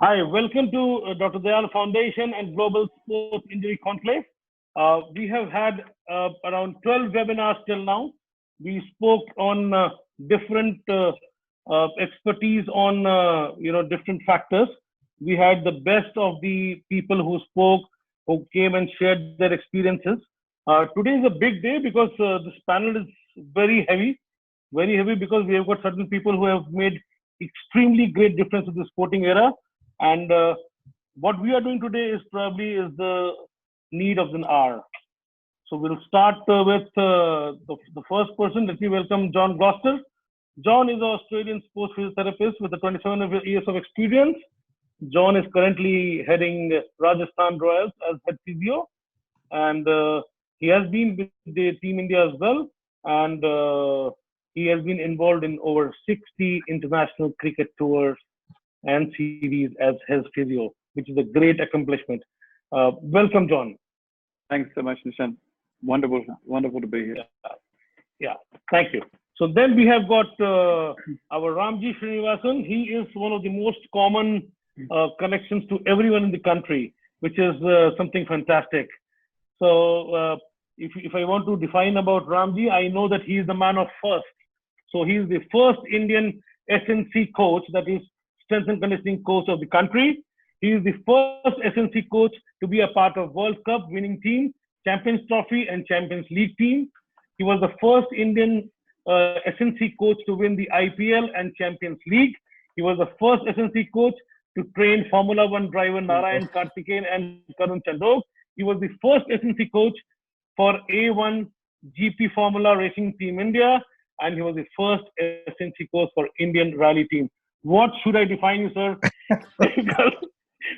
Hi, welcome to Dr. Dayal Foundation and Global Sports Injury Conclave. We have had around 12 webinars till now. We spoke on different expertise on different factors. We had the best of the people who spoke, who came and shared their experiences. Today is a big day because this panel is very heavy because we have got certain people who have made extremely great difference in the sporting era. And what we are doing today is probably the need of an hour. So we'll start with the first person. Let me welcome John Gloster. John is an Australian sports physiotherapist with 27 years of experience. John is currently heading Rajasthan Royals as head physio, and he has been with the Team India as well. And he has been involved in over 60 international cricket tours and series as his physio, which is a great accomplishment. Welcome, John. Thanks so much, Nishan. Wonderful to be here. Yeah, thank you. So then we have got our Ramji Srinivasan. He is one of the most common connections to everyone in the country, which is something fantastic. So if I want to define about Ramji, I know that he is the man of first. So he is the first Indian SNC coach, that is strength and conditioning coach of the country. He is the first SNC coach to be a part of World Cup winning team, Champions Trophy and Champions League team. He was the first Indian SNC coach to win the IPL and Champions League. He was the first SNC coach to train Formula One driver Narayan Karthikeyan and Karun Chandok. He was the first SNC coach for A1 GP Formula Racing Team India, and he was the first SNC coach for Indian Rally Team. What should I define you, sir?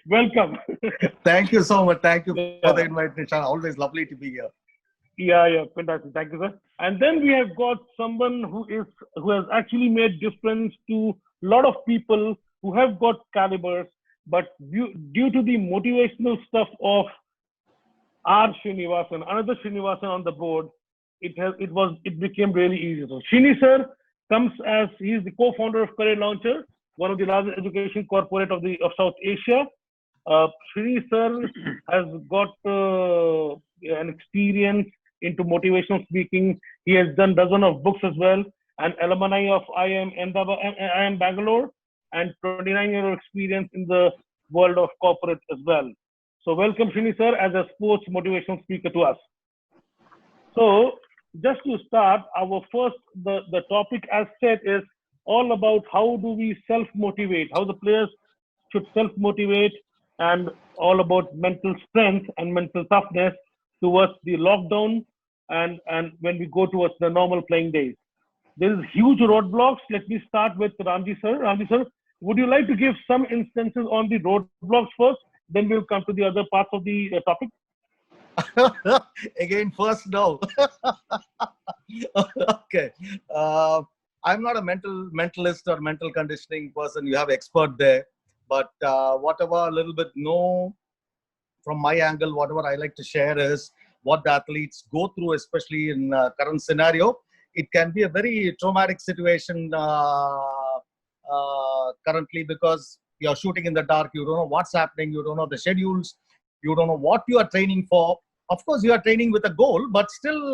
Welcome. Thank you so much. Thank you for the invitation. Always lovely to be here. Yeah, fantastic. Thank you, sir. And then we have got someone who has actually made difference to a lot of people who have got calibers, but due to the motivational stuff of R. Srinivasan, another Srinivasan on the board, it became really easy. So Srini sir comes as he is the co-founder of Career Launcher, one of the largest education corporate of South Asia. Srini sir has got an experience into motivational speaking. He has done dozens of books as well, and alumni of IIM Bangalore, and 29-year experience in the world of corporate as well. So welcome Srini sir as a sports motivational speaker to us. So just to start, our first, the topic as said is all about how do we self-motivate, how the players should self-motivate, and all about mental strength and mental toughness towards the lockdown and when we go towards the normal playing days. There is huge roadblocks. Let me start with Ramji sir. Ramji sir, would you like to give some instances on the roadblocks first? Then we'll come to the other parts of the topic. Again, first no. Okay. I'm not a mentalist or mental conditioning person. You have expert there. But whatever a little bit know from my angle, whatever I like to share is what the athletes go through, especially in current scenario. It can be a very traumatic situation currently because you're shooting in the dark. You don't know what's happening. You don't know the schedules. You don't know what you are training for. Of course, you are training with a goal, but still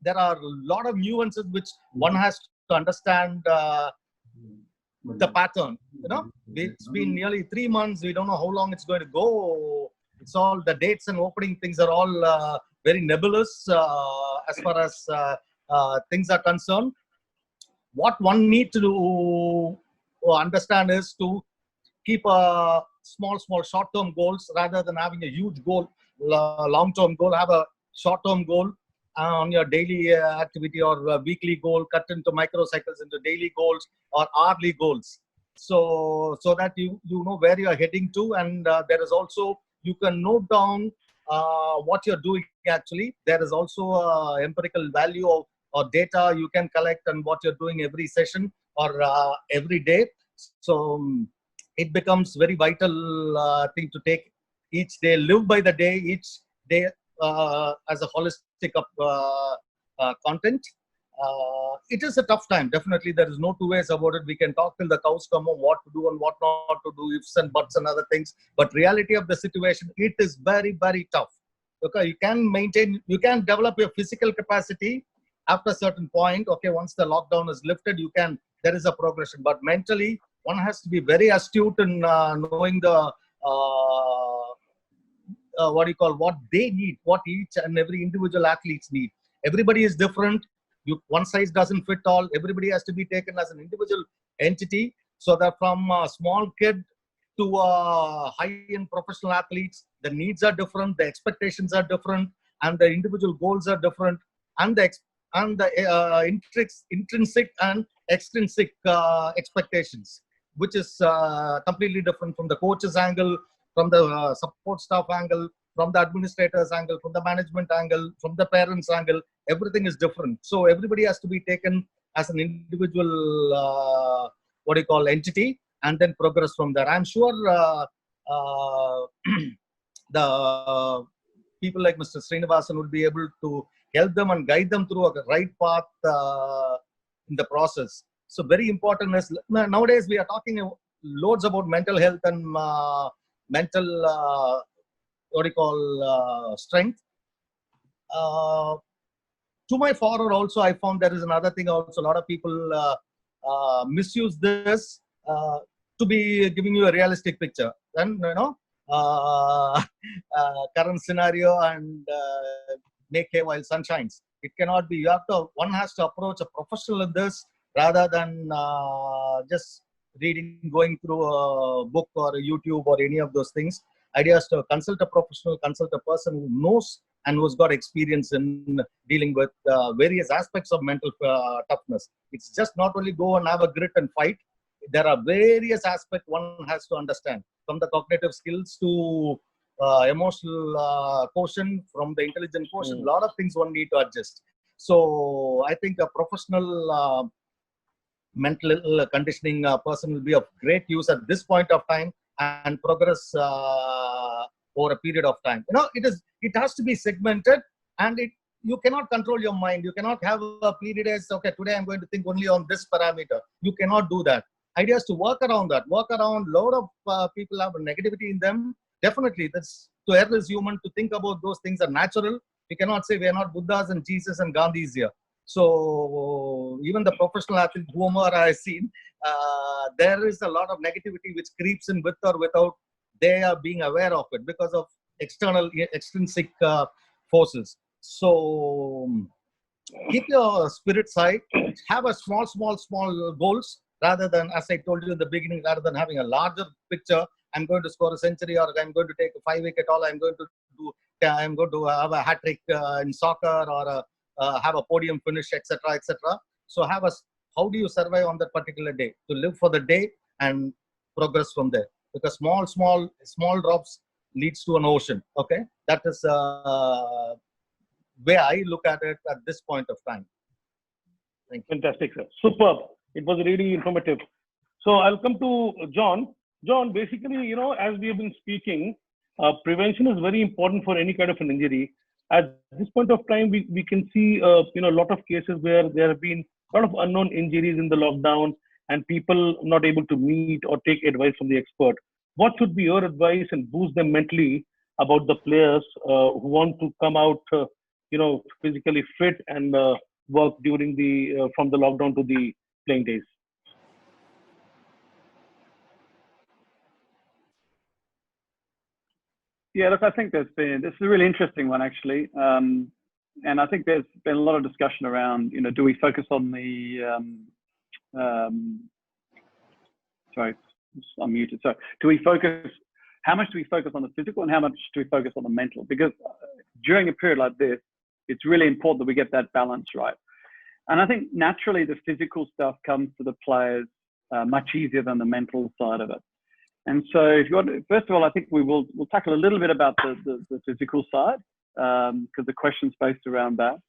there are a lot of nuances which one has to understand the pattern. You know, it's been nearly 3 months. We don't know how long it's going to go. It's all the dates and opening things are all very nebulous as far as things are concerned. What one needs to do, understand is to keep a small short-term goals rather than having a huge goal, long-term goal. Have a short-term goal on your daily activity or weekly goal, cut into microcycles into daily goals or hourly goals. So that you know where you are heading to, and there is also, you can note down what you're doing actually. There is also empirical value of or data you can collect and what you're doing every session or every day. So it becomes very vital thing to take each day, live by the day, each day as a holistic content. It is a tough time. Definitely, there is no two ways about it. We can talk till the cows come home, what to do and what not to do, ifs and buts and other things. But reality of the situation, it is very, very tough. Okay, you can develop your physical capacity after a certain point. Okay, once the lockdown is lifted, there is a progression. But mentally, one has to be very astute in knowing the what they need, what each and every individual athletes need. Everybody is different. One size doesn't fit all. Everybody has to be taken as an individual entity, so that from a small kid to high-end professional athletes, the needs are different, the expectations are different, and the individual goals are different, and the intrinsic and extrinsic expectations, which is completely different from the coach's angle, from the support staff angle, from the administrator's angle, from the management angle, from the parents' angle. Everything is different. So everybody has to be taken as an individual, entity, and then progress from there. I'm sure the people like Mr. Srinivasan will be able to help them and guide them through a right path in the process. So very important is, nowadays we are talking loads about mental health and mental strength. To my forward also, I found there is another thing also. A lot of people misuse this to be giving you a realistic picture. And current scenario and make hay while sun shines. It cannot be. One has to approach a professional in this rather than just going through a book or a YouTube or any of those things. Idea is to consult a professional, consult a person who knows and who's got experience in dealing with various aspects of mental toughness. It's just not only go and have a grit and fight. There are various aspects one has to understand, from the cognitive skills to emotional quotient, from the intelligent quotient. A lot of things one need to adjust. So I think a professional mental conditioning person will be of great use at this point of time and progress over a period of time. It has to be segmented, and you cannot control your mind. You cannot have a period as, okay, today I'm going to think only on this parameter. You cannot do that. Idea is to work around that. Work around. Lot of people have a negativity in them. Definitely, that's to err is human. To think about those things are natural. We cannot say we are not Buddhas and Jesus and Gandhis here. So even the professional athlete, whomever I have seen, there is a lot of negativity which creeps in with or without they are being aware of it because of extrinsic forces. So keep your spirit high. Have a small goals rather than, as I told you in the beginning, rather than having a larger picture. I'm going to score a century, or I'm going to take a 5-wicket haul. I'm going to have a hat trick in soccer, or have a podium finish, etc., etc. So how do you survive on that particular day? To live for the day and progress from there. Because small drops leads to an ocean. Okay, that is way I look at it at this point of time. Thank you. Fantastic, sir. Superb. It was really informative. So I'll come to John. John, basically, as we have been speaking, prevention is very important for any kind of an injury. At this point of time, we can see a lot of cases where there have been a lot of unknown injuries in the lockdown and people not able to meet or take advice from the expert. What should be your advice and boost them mentally about the players who want to come out, physically fit and work during from the lockdown to the playing days? Yeah, look, I think this is a really interesting one, actually. And I think there's been a lot of discussion around, do we focus on the, sorry, I'm muted. So how much do we focus on the physical and how much do we focus on the mental? Because during a period like this, it's really important that we get that balance right. And I think naturally the physical stuff comes to the players much easier than the mental side of it. And so if you want, first of all, I think we'll tackle a little bit about the physical side because the question's based around that.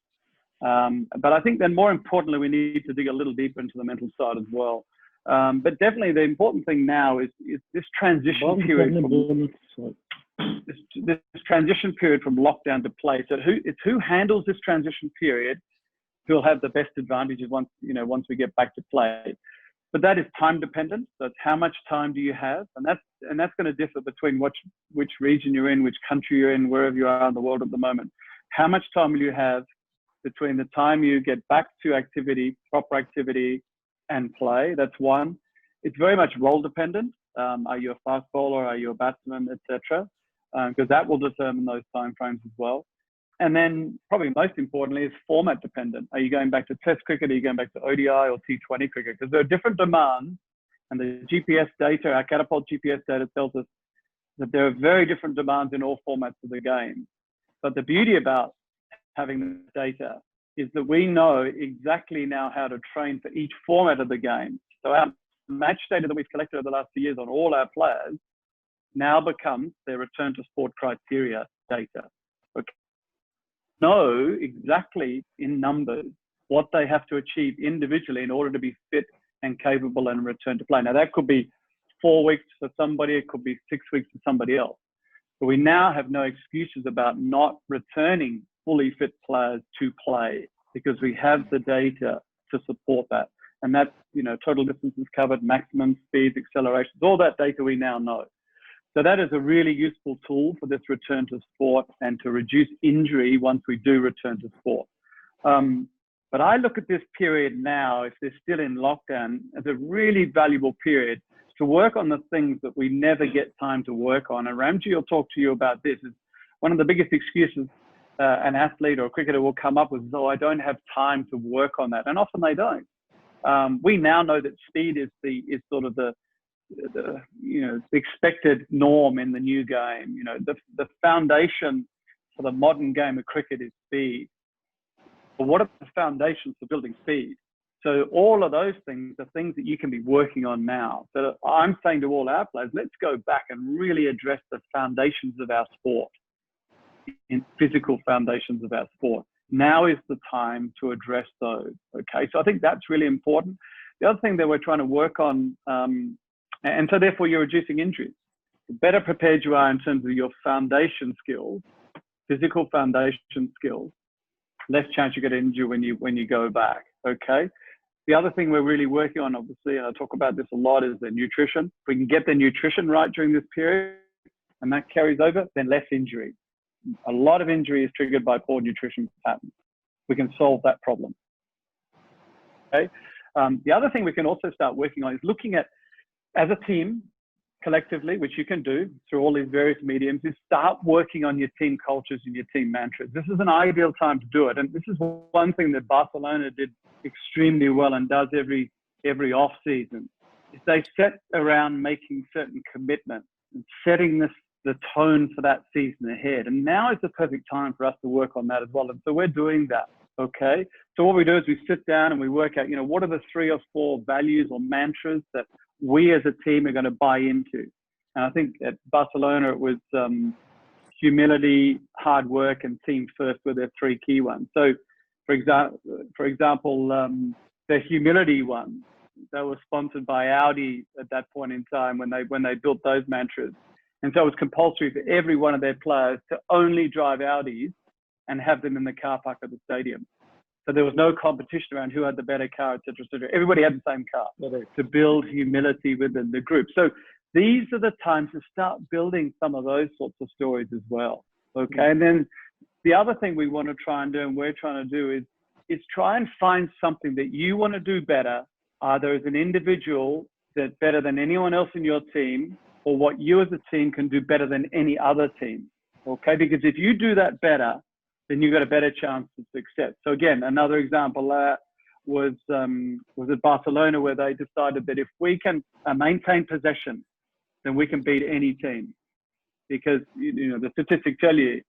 But I think then more importantly, we need to dig a little deeper into the mental side as well. But definitely the important thing now is this transition period this transition period from lockdown to play. So who handles this transition period who'll have the best advantages once we get back to play. But that is time dependent. So it's how much time do you have, and that's going to differ between which region you're in, which country you're in, wherever you are in the world at the moment. How much time will you have between the time you get back to activity, proper activity, and play? That's one. It's very much role dependent. Are you a fast bowler? Are you a batsman, etc.? Because that will determine those time frames as well. And then probably most importantly is format dependent. Are you going back to Test cricket? Are you going back to ODI or T20 cricket? Because there are different demands, and the GPS data, our Catapult GPS data tells us that there are very different demands in all formats of the game. But the beauty about having the data is that we know exactly now how to train for each format of the game. So our match data that we've collected over the last few years on all our players now becomes their return to sport criteria data. Okay. Know exactly in numbers what they have to achieve individually in order to be fit and capable and return to play. Now that could be 4 weeks for somebody, it could be 6 weeks for somebody else. But we now have no excuses about not returning fully fit players to play because we have the data to support that. And that's, total distances covered, maximum speeds, accelerations, all that data we now know. So that is a really useful tool for this return to sport and to reduce injury once we do return to sport. But I look at this period now, if they're still in lockdown, as a really valuable period to work on the things that we never get time to work on. And Ramji will talk to you about this. Is one of the biggest excuses an athlete or a cricketer will come up with is, oh, I don't have time to work on that. And often they don't. We now know that speed is sort of the expected norm in the new game. The foundation for the modern game of cricket is speed. But what are the foundations for building speed? So all of those things are things that you can be working on now. So I'm saying to all our players, let's go back and really address the foundations of our sport, in physical foundations of our sport. Now is the time to address those. Okay, so I think that's really important. The other thing that we're trying to work on, and so therefore you're reducing injuries. The better prepared you are in terms of your foundation skills, physical foundation skills, less chance you get injured when you go back. Okay. The other thing we're really working on, obviously, and I talk about this a lot, is the nutrition. If we can get the nutrition right during this period, and that carries over, then less injury. A lot of injury is triggered by poor nutrition patterns. We can solve that problem. Okay. The other thing we can also start working on is looking at, as a team, collectively, which you can do through all these various mediums, is start working on your team cultures and your team mantras. This is an ideal time to do it. And this is one thing that Barcelona did extremely well and does every off season, is they set around making certain commitments and setting the tone for that season ahead. And now is the perfect time for us to work on that as well. And so we're doing that. Okay. So what we do is we sit down and we work out, what are the 3 or 4 values or mantras that we as a team are going to buy into. And I think at Barcelona, it was humility, hard work, and team first were their 3 key ones. So for example, the humility one, they were sponsored by Audi at that point in time when they built those mantras. And so it was compulsory for every one of their players to only drive Audis and have them in the car park of the stadium. So there was no competition around who had the better car, et cetera, et cetera. Everybody had the same car to build humility within the group. So these are the times to start building some of those sorts of stories as well. Okay. And then the other thing we want to try and do, and we're trying to do, is try and find something that you want to do better, either as an individual that's better than anyone else in your team, or what you as a team can do better than any other team. Okay. Because if you do that better, then you've got a better chance of success. So again, another example was at Barcelona, where they decided that if we can maintain possession, then we can beat any team. Because the statistics tell you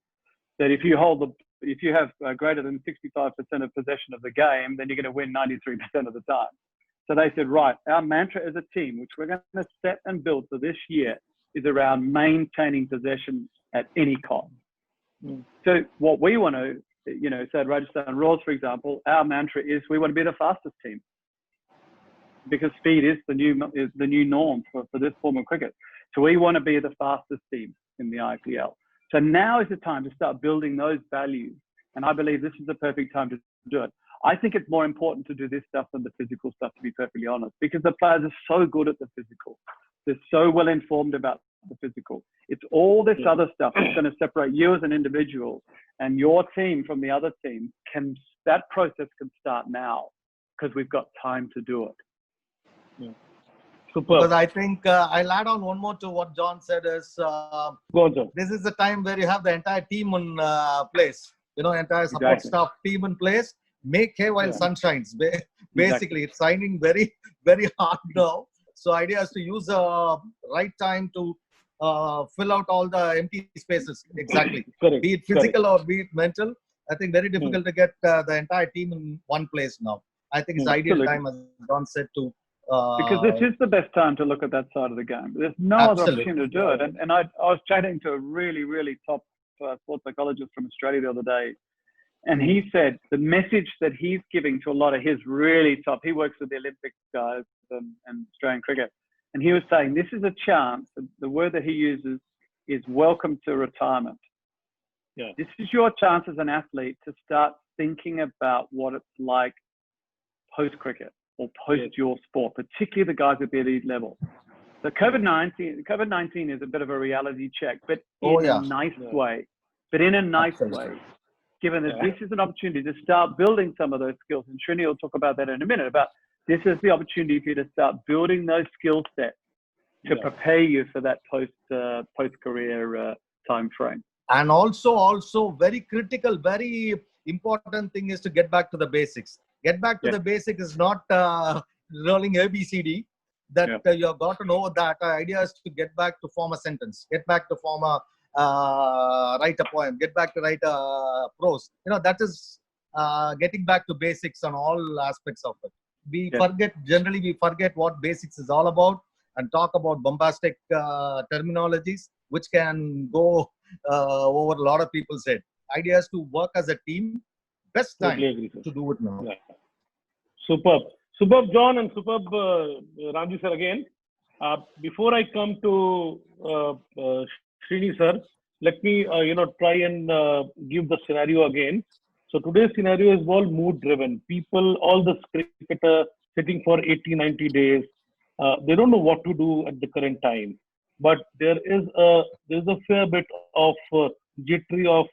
that if you have greater than 65% of possession of the game, then you're going to win 93% of the time. So they said, right, our mantra as a team, which we're going to set and build for this year, is around maintaining possession at any cost. So what we want to, say at Rajasthan Royals, for example, our mantra is we want to be the fastest team, because speed is the new norm for this form of cricket. So we want to be the fastest team in the IPL. So now is the time to start building those values And I believe this is the perfect time to do it. I think it's more important to do this stuff than the physical stuff, to be perfectly honest, because the players are so good at the physical. They're so well informed about the physical. It's all this other stuff that's going to separate you as an individual and your team from the other team. That process can start now because we've got time to do it. Superb. Because I think I'll add on one more to what John said is Go on, John. this is the time where you have the entire team in place. Entire support Exactly. staff team in place. Make hay while sun shines. Basically, it's shining very, very hard now. So idea is to use the right time to fill out all the empty spaces. Exactly. Correct. Be it physical or be it mental. I think very difficult to get the entire team in one place now. I think it's the ideal time, as John said, to because this is the best time to look at that side of the game. There's no other opportunity to do it. And I was chatting to a really, really top sports psychologist from Australia the other day. And he said the message that he's giving to a lot of his really top, he works with the Olympic guys and Australian cricket. And he was saying, this is a chance, the word that he uses is welcome to retirement. Yeah. This is your chance as an athlete to start thinking about what it's like post-cricket or post your sport, particularly the guys at the elite level. So COVID-19 is a bit of a reality check, but in a nice way. But in a nice way, given that this is an opportunity to start building some of those skills. And Srini will talk about that in a minute, about this is the opportunity for you to start building those skill sets to prepare you for that post-career time frame. And also very critical, very important thing is to get back to the basics. Get back to the basics is not rolling ABCD. That you've got to know that idea is to get back to form a sentence, get back to form a write a poem, get back to write a prose. That is getting back to basics on all aspects of it. We forget what basics is all about and talk about bombastic terminologies, which can go over a lot of people's head. Idea is to work as a team. Best time to do it now. Yeah. Superb, John, and superb, Ramji sir again. Before I come to Srini sir, let me try and give the scenario again. So today's scenario is all mood driven. People, all the cricketers sitting for 80, 90 days, they don't know what to do at the current time. But there's a fair bit of jittery of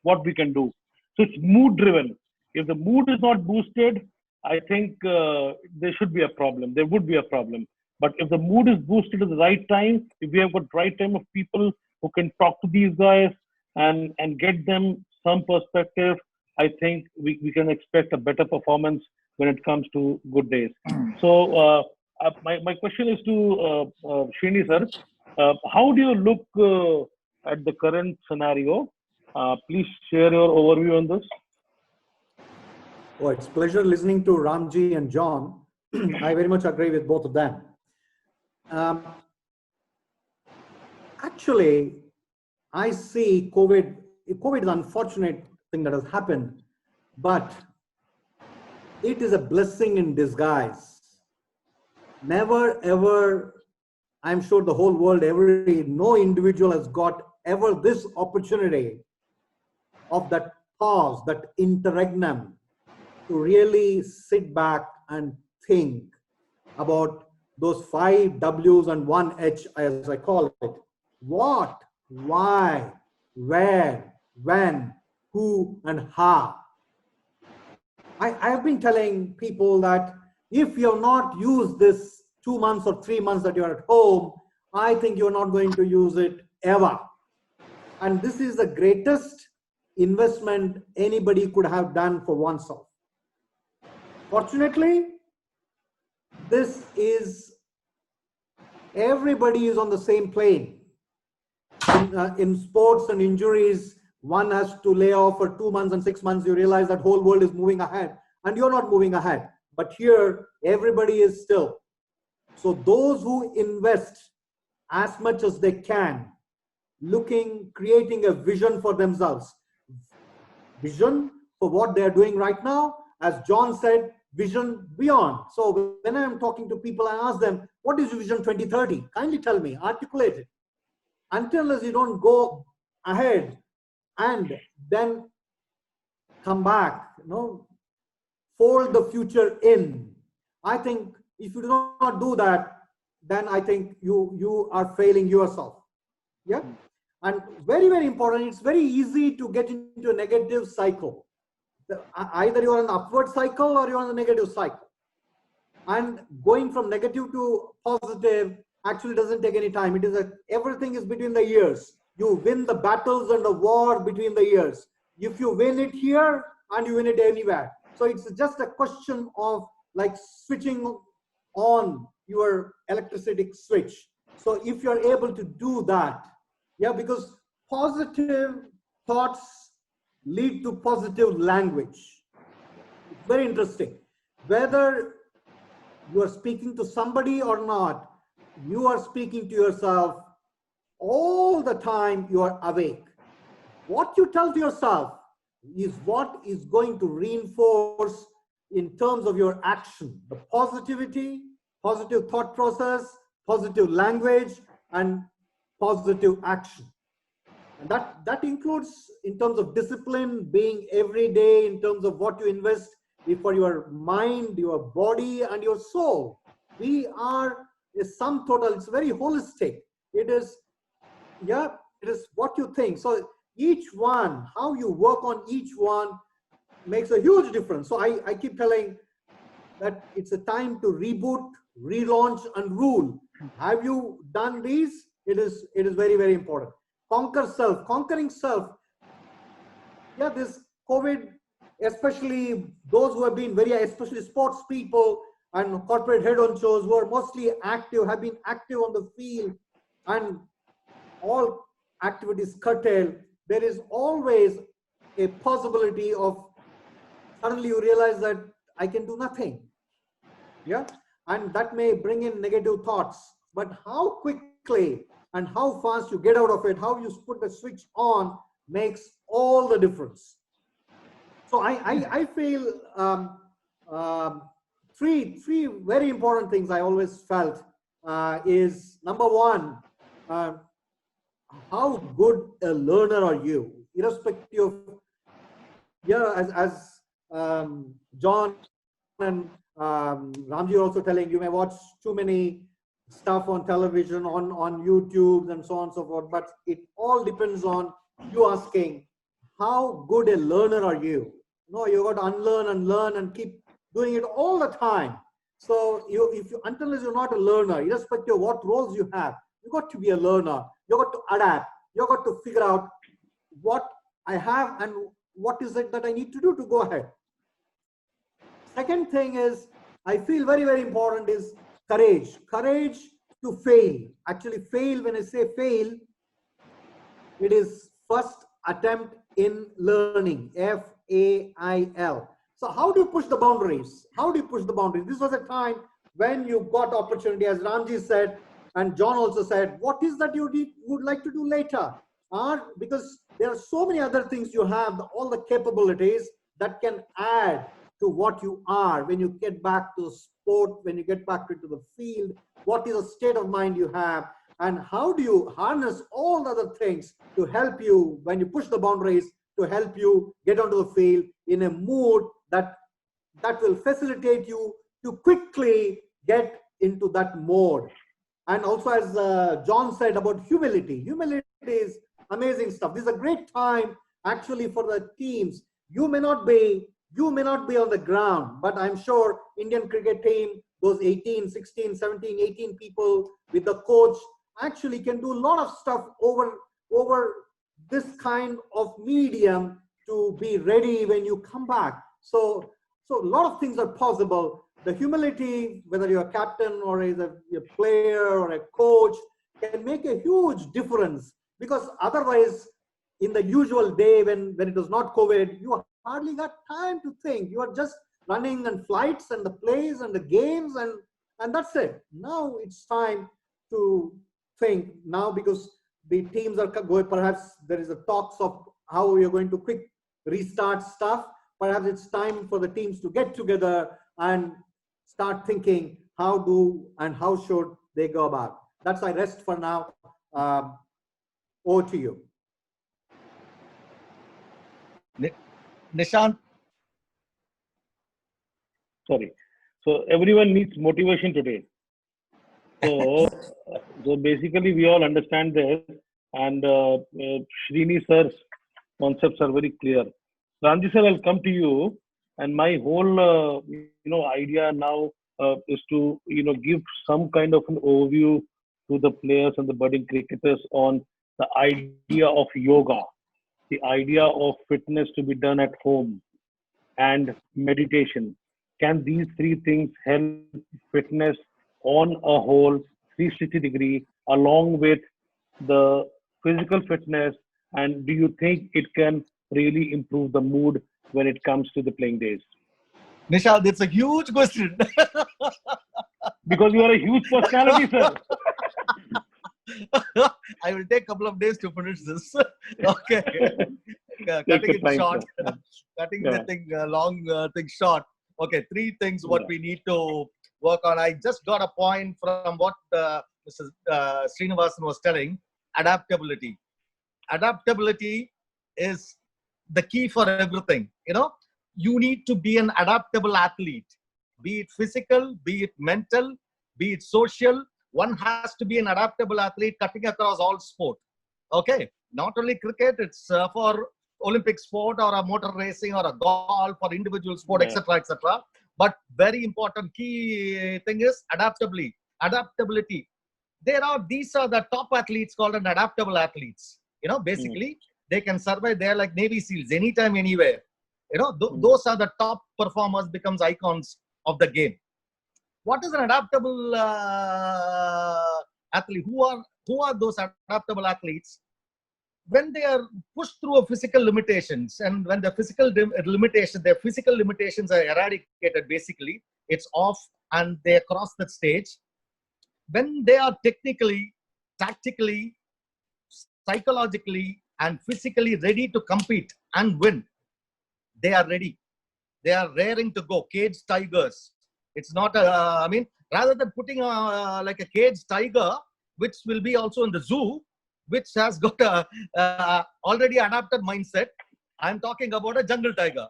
what we can do. So it's mood driven. If the mood is not boosted, I think there should be a problem. There would be a problem. But if the mood is boosted at the right time, if we have got right time of people who can talk to these guys and get them some perspective, I think we can expect a better performance when it comes to good days. So my question is to Srini sir. How do you look at the current scenario? Please share your overview on this. Oh, it's a pleasure listening to Ramji and John. I very much agree with both of them. Actually, I see COVID is an unfortunate thing that has happened, but it is a blessing in disguise. Never ever, I'm sure the whole world, no individual has got ever this opportunity of that pause, that interregnum, to really sit back and think about those 5 W's and 1 H, as I call it. What, why, where, when, who, and how. I have been telling people that if you're not used this 2 months or 3 months that you're at home, I think you're not going to use it ever. And this is the greatest investment anybody could have done for oneself. Fortunately, everybody is on the same plane. In sports and injuries, one has to lay off for 2 months and 6 months. You realize that whole world is moving ahead and you're not moving ahead. But here, everybody is still. So those who invest as much as they can, creating a vision for themselves, vision for what they're doing right now, as John said, vision beyond. So when I'm talking to people, I ask them, what is Vision 2030? Kindly tell me, articulate it. Until as you don't go ahead and then come back, fold the future in. I think if you do not do that, then I think you are failing yourself. Yeah. And very, very important, it's very easy to get into a negative cycle. Either you're on an upward cycle or you're on a negative cycle. And going from negative to positive actually doesn't take any time. It is everything is between the ears. You win the battles and the war between the ears. If you win it here and you win it anywhere. So it's just a question of like switching on your electricity switch. So if you're able to do that, yeah, because positive thoughts lead to positive language. It's very interesting. Whether you are speaking to somebody or not, you are speaking to yourself all the time. You are awake. What you tell to yourself is what is going to reinforce in terms of your action, the positivity, positive thought process, positive language, and positive action. And that includes in terms of discipline, being every day, in terms of what you invest for your mind, your body, and your soul. We are a sum total. It's very holistic. It is, yeah, it is what you think. So each one, how you work on each one makes a huge difference. So I keep telling that it's a time to reboot, relaunch, and rule. Have you done these? It is very, very important. Conquer self, conquering self. Yeah, this COVID, especially those who have been very, especially sports people and corporate head honchos who are mostly active, have been active on the field, and all activities curtailed. There is always a possibility of suddenly you realize that I can do nothing. Yeah, and that may bring in negative thoughts. But how quickly and how fast you get out of it, how you put the switch on, makes all the difference. So I feel three very important things I always felt is number one, how good a learner are you, irrespective of, yeah, as John and Ramji are also telling, you may watch too many stuff on television, on YouTube, and so on and so forth, but it all depends on you asking, how good a learner are you? You got to unlearn and learn and keep doing it all the time. So until you're not a learner, irrespective of what roles you have, you got to be a learner. You got to adapt. You got to figure out what I have and what is it that I need to do to go ahead. Second thing is, I feel very, very important is courage. Courage to fail. Actually, fail, when I say fail, it is first attempt in learning, FAIL. So how do you push the boundaries? How do you push the boundaries? This was a time when you got opportunity, as Ramji said, and John also said, what is that you would like to do later? Because there are so many other things you have, all the capabilities that can add to what you are when you get back to sport, when you get back into the field. What is the state of mind you have? And how do you harness all the other things to help you when you push the boundaries, to help you get onto the field in a mood that will facilitate you to quickly get into that mode. And also, as John said about humility, humility is amazing stuff. This is a great time actually for the teams. You may not be on the ground, but I'm sure Indian cricket team, those 18, 16, 17, 18 people with the coach actually can do a lot of stuff over this kind of medium to be ready when you come back. So a lot of things are possible. The humility, whether you're a captain or a player or a coach, can make a huge difference, because otherwise in the usual day when it was not COVID, you hardly got time to think. You are just running and flights and the plays and the games and that's it. Now it's time to think now, because the teams are going, perhaps there is a talks of how you're going to quick restart stuff. Perhaps it's time for the teams to get together and start thinking how should they go about. That's I rest for now. Over to you. Nishant. Sorry. So everyone needs motivation today. So, so basically, we all understand this, and Srini sir's concepts are very clear. Ramji sir, I'll come to you, and my whole idea now is to give some kind of an overview to the players and the budding cricketers on the idea of yoga, the idea of fitness to be done at home, and meditation. Can these three things help fitness on a whole 360-degree along with the physical fitness? And do you think it can really improve the mood when it comes to the playing days? Nishant, it's a huge question. Because you are a huge personality, sir. I will take a couple of days to finish this. Okay. Cutting it time, short. sir. Cutting Yeah. the thing, long thing short. Okay, three things what Yeah. we need to work on. I just got a point from what Mrs. Srinivasan was telling. Adaptability. Adaptability is the key for everything. You need to be an adaptable athlete, be it physical, be it mental, be it social. One has to be an adaptable athlete cutting across all sport. Okay, not only cricket, it's for Olympic sport or a motor racing or a golf or individual sport, Yeah. etc., etc. But very important key thing is adaptability. These are the top athletes called an adaptable athletes. Basically they can survive. They're like Navy SEALs anytime, anywhere. Those are the top performers, becomes icons of the game. What is an adaptable athlete? Who are those adaptable athletes? When they are pushed through a physical limitations, and when their physical limitations are eradicated, basically it's off and they cross that stage. When they are technically, tactically, psychologically, and physically ready to compete and win, they are ready. They are raring to go. Caged tigers. It's not rather than putting like a caged tiger, which will be also in the zoo, which has got a already adapted mindset. I'm talking about a jungle tiger,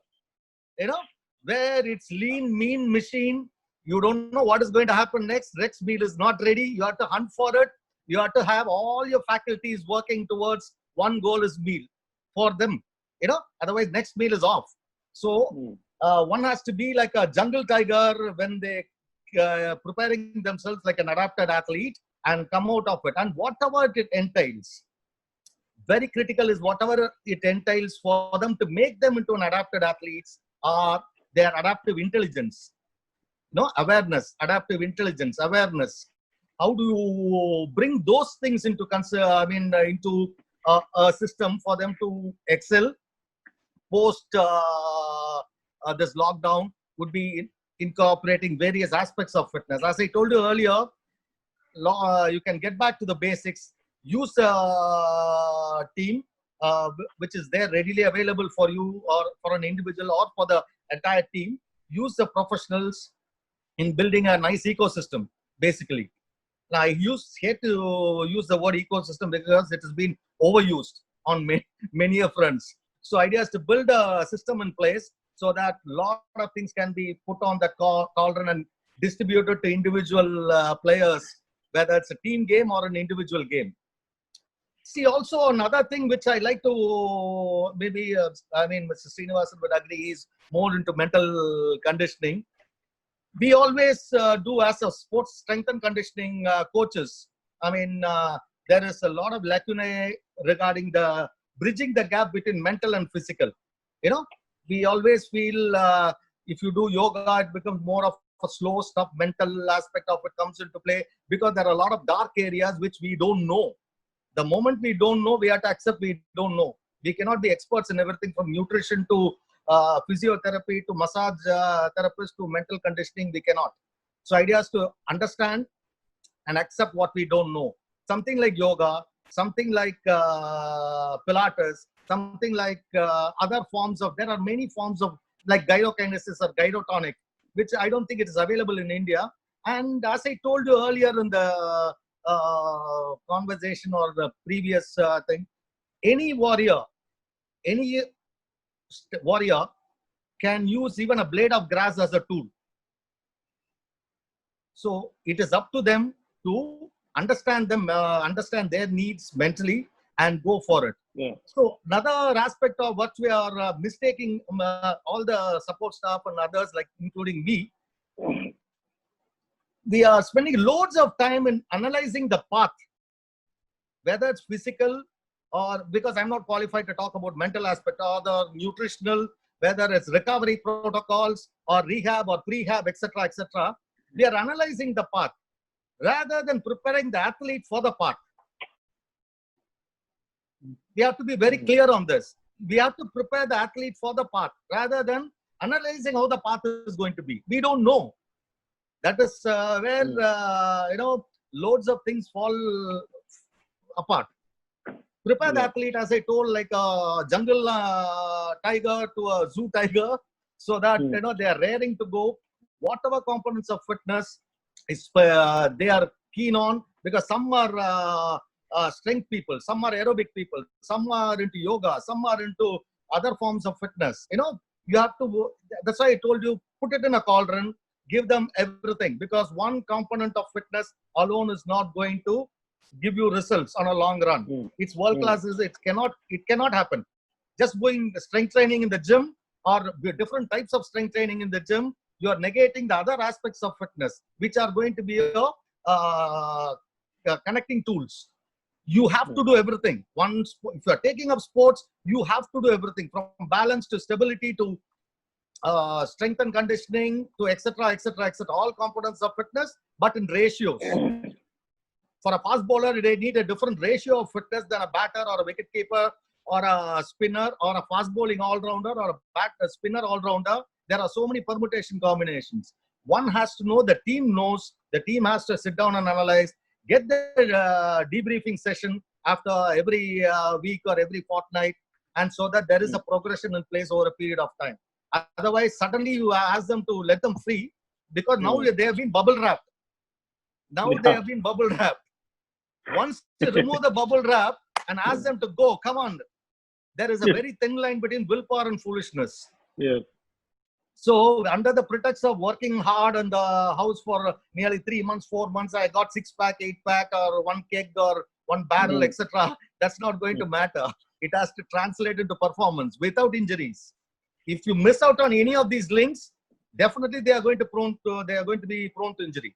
where it's lean, mean machine. You don't know what is going to happen next. Next meal is not ready. You have to hunt for it. You have to have all your faculties working towards one goal is meal for them. Otherwise next meal is off. So one has to be like a jungle tiger when they preparing themselves like an adapted athlete and come out of it. And whatever it entails, very critical is whatever it entails for them to make them into an adapted athletes are their adaptive intelligence. Awareness, adaptive intelligence, awareness. How do you bring those things into into a system for them to excel post this lockdown? Would be incorporating various aspects of fitness. As I told you earlier, you can get back to the basics. Use a team which is there readily available for you or for an individual or for the entire team. Use the professionals in building a nice ecosystem, basically. Now, I hate to use the word ecosystem because it has been overused on many fronts. So idea is to build a system in place so that a lot of things can be put on the cauldron and distributed to individual players, whether it's a team game or an individual game. See, also another thing which I like to maybe, Mr. Srinivasan would agree, is more into mental conditioning. We always do as a sports strength and conditioning coaches. There is a lot of lacunae regarding the bridging the gap between mental and physical. We always feel if you do yoga, it becomes more of a slow stuff. Mental aspect of it comes into play because there are a lot of dark areas which we don't know. The moment we don't know, we have to accept we don't know. We cannot be experts in everything from nutrition to physiotherapy to massage therapist to mental conditioning. We cannot. So idea is to understand and accept what we don't know. Something like yoga, something like Pilates, something like other forms of, there are many forms of like gyrokinesis or gyrotonic, which I don't think it is available in India. And as I told you earlier in the conversation or the previous thing, any warrior can use even a blade of grass as a tool. So it is up to them to understand understand their needs mentally and go for it. Yeah. So another aspect of what we are mistaking all the support staff and others, like including me, we are spending loads of time in analyzing the path, whether it's physical or, because I'm not qualified to talk about mental aspect, or the nutritional, whether it's recovery protocols or rehab or prehab, etc., etc. We are analyzing the path rather than preparing the athlete for the path. We have to be very clear on this. We have to prepare the athlete for the path rather than analyzing how the path is going to be. We don't know. That is where loads of things fall apart. Prepare the athlete, as I told, like a jungle tiger to a zoo tiger, so that they are raring to go. Whatever components of fitness is they are keen on, because some are strength people, some are aerobic people, some are into yoga, some are into other forms of fitness. You have to. That's why I told you, put it in a cauldron, give them everything, because one component of fitness alone is not going to give you results on a long run. It's world class. It cannot happen. Just going strength training in the gym or different types of strength training in the gym, you are negating the other aspects of fitness, which are going to be connecting tools. You have to do everything. If you are taking up sports, you have to do everything, from balance to stability to strength and conditioning to etc., etc., etc. All components of fitness, but in ratios. For a fast bowler, they need a different ratio of fitness than a batter or a wicket keeper or a spinner or a fast bowling all-rounder or a spinner all-rounder. There are so many permutation combinations. One has to know, the team knows, the team has to sit down and analyze, get the debriefing session after every week or every fortnight, and so that there is a progression in place over a period of time. Otherwise, suddenly you ask them to let them free, because now they have been bubble wrapped. They have been bubble wrapped. Once you remove the bubble wrap and ask them to go, come on, there is a very thin line between willpower and foolishness. Yeah. So under the pretext of working hard in the house for nearly 3 months, 4 months, I got 6-pack, 8-pack, or 1 keg or 1 barrel, etc. That's not going to matter. It has to translate into performance without injuries. If you miss out on any of these links, definitely they are going to be prone to injury.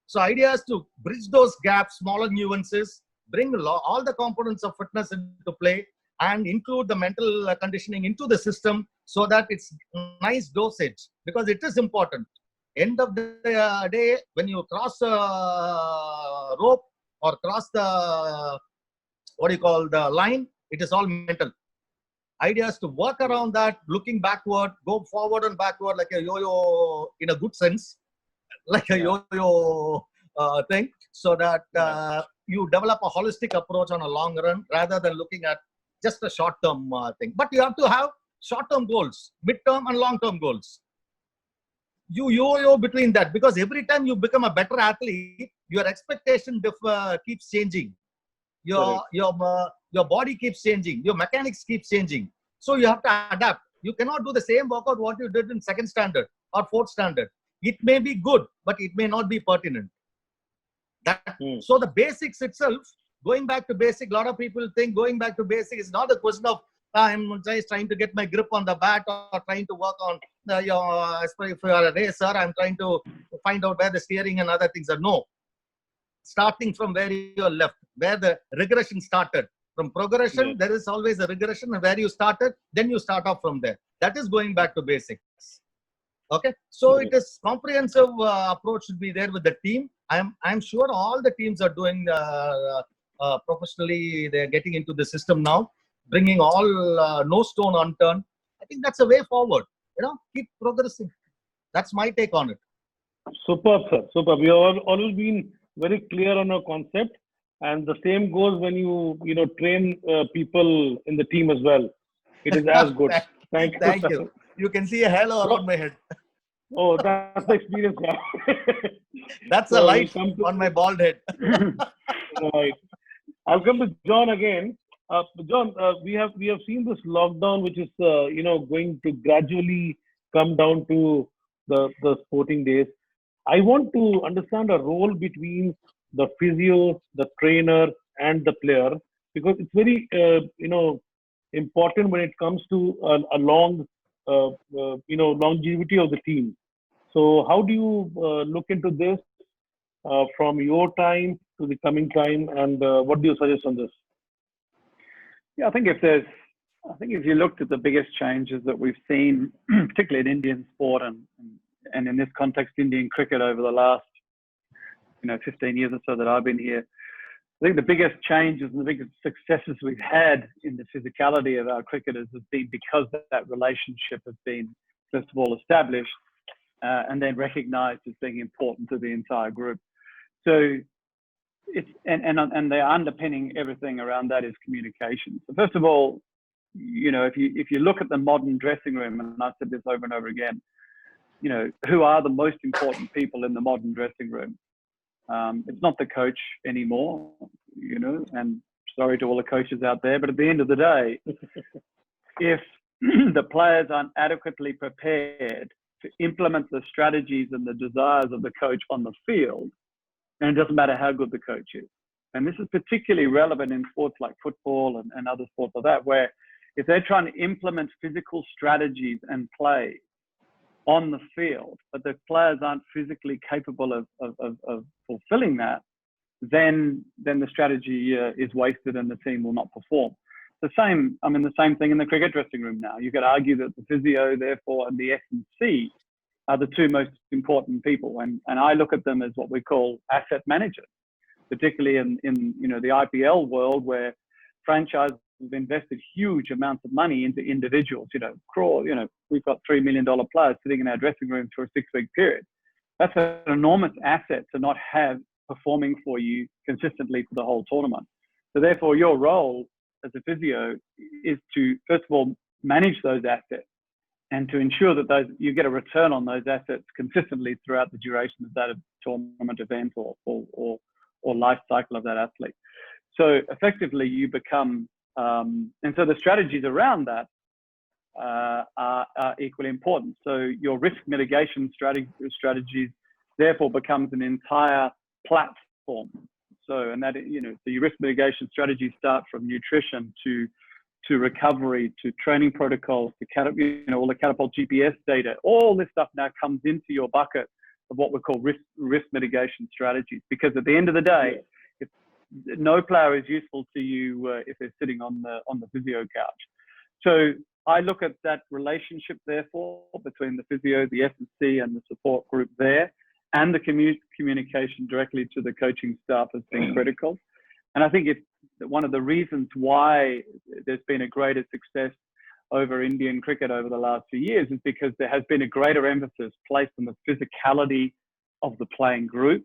So idea is to bridge those gaps, smaller nuances, bring all the components of fitness into play, and include the mental conditioning into the system, so that it's nice dosage, because it is important. End of the day, when you cross the rope or cross the the line, it is all mental. Idea is to work around that, looking backward, go forward and backward like a yo-yo, in a good sense, like a yo-yo thing, so that you develop a holistic approach on a long run rather than looking at just a short-term thing. But you have to have short-term goals, mid-term and long-term goals. You yo-yo between that, because every time you become a better athlete, your expectation keeps changing. Your body keeps changing. Your mechanics keeps changing. So you have to adapt. You cannot do the same workout what you did in 2nd standard or 4th standard. It may be good, but it may not be pertinent. So the basics itself, going back to basic, a lot of people think going back to basic is not a question of I'm just trying to get my grip on the bat or trying to work on if you are a racer, I'm trying to find out where the steering and other things are. No. Starting from where you left, where the regression started. From progression, there is always a regression, and where you started, then you start off from there. That is going back to basics. Okay, so it is comprehensive approach should be there with the team. I'm sure all the teams are doing professionally. They're getting into the system now, bringing all no stone unturned. I think that's a way forward. Keep progressing. That's my take on it. Superb, sir. Superb. We have all been very clear on our concept, and the same goes when you train people in the team as well. It is as good. Thank you. Thank you. You can see a halo around my head. Oh, that's the experience. That's a light on my bald head. Right. I'll come to John again. John, we have seen this lockdown, which is going to gradually come down to the sporting days. I want to understand a role between the physio, the trainer, and the player, because it's very important when it comes to a long longevity of the team. So how do you look into this from your time to the coming time, and what do you suggest on this? Yeah, I think if you looked at the biggest changes that we've seen, particularly in Indian sport and in this context, Indian cricket over the last 15 years or so that I've been here, I think the biggest changes and the biggest successes we've had in the physicality of our cricketers has been because that relationship has been, first of all, established and then recognised as being important to the entire group. So it's and the underpinning everything around that is communication. So first of all, if you look at the modern dressing room, and I've said this over and over again, who are the most important people in the modern dressing room? It's not the coach anymore, and sorry to all the coaches out there, but at the end of the day, if the players aren't adequately prepared to implement the strategies and the desires of the coach on the field, and it doesn't matter how good the coach is. And this is particularly relevant in sports like football and other sports like that, where if they're trying to implement physical strategies and play on the field, but the players aren't physically capable of fulfilling that, then the strategy is wasted and the team will not perform. The same thing in the cricket dressing room now. You could argue that the physio, therefore, and the S&C are the two most important people. And I look at them as what we call asset managers, particularly in the IPL world, where franchises have invested huge amounts of money into individuals. We've got $3 million players sitting in our dressing rooms for a 6-week period. That's an enormous asset to not have performing for you consistently for the whole tournament. So therefore, your role as a physio is to, first of all, manage those assets and to ensure that you get a return on those assets consistently throughout the duration of that tournament event or life cycle of that athlete. So effectively, you become, and so the strategies around that are equally important. So your risk mitigation strategies therefore becomes an entire platform. So your risk mitigation strategies start from nutrition to recovery, to training protocols, to all the catapult GPS data. All this stuff now comes into your bucket of what we call risk mitigation strategies. Because at the end of the day, if no player is useful to you if they're sitting on the physio couch. So I look at that relationship, therefore, between the physio, the S&C, and the support group there, and the communication directly to the coaching staff as being critical. And I think one of the reasons why there's been a greater success over Indian cricket over the last few years is because there has been a greater emphasis placed on the physicality of the playing group,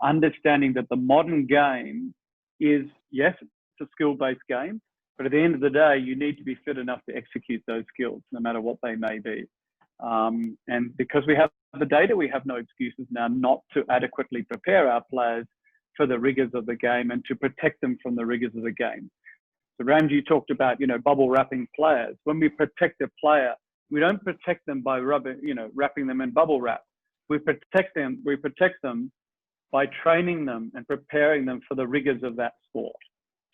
understanding that the modern game is, yes, it's a skill-based game, but at the end of the day, you need to be fit enough to execute those skills, no matter what they may be. And because we have the data, we have no excuses now not to adequately prepare our players for the rigors of the game and to protect them from the rigors of the game. So Ramji talked about, bubble wrapping players. When we protect a player, we don't protect them by wrapping them in bubble wrap. We protect them by training them and preparing them for the rigors of that sport.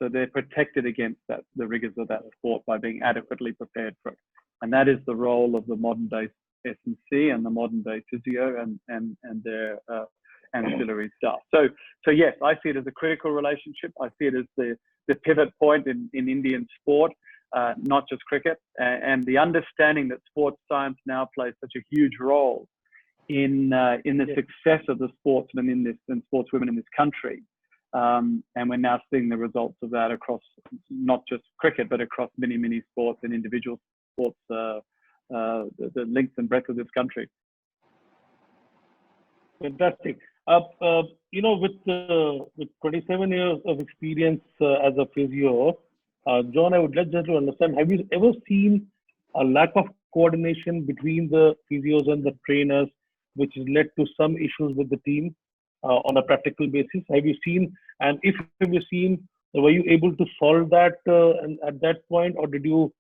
So they're protected against the rigors of that sport by being adequately prepared for it. And that is the role of the modern day S&C and the modern day physio and their ancillary stuff. So yes, I see it as a critical relationship. I see it as the pivot point in Indian sport, not just cricket, and the understanding that sports science now plays such a huge role in the success of the sportsmen and sportswomen in this country. And we're now seeing the results of that across not just cricket, but across many sports and individual sports, the length and breadth of this country. Fantastic. With 27 years of experience as a physio, John, I would like just to understand, have you ever seen a lack of coordination between the physios and the trainers, which has led to some issues with the team on a practical basis? Have you seen, and if have you seen, were you able to solve that at that point, or did you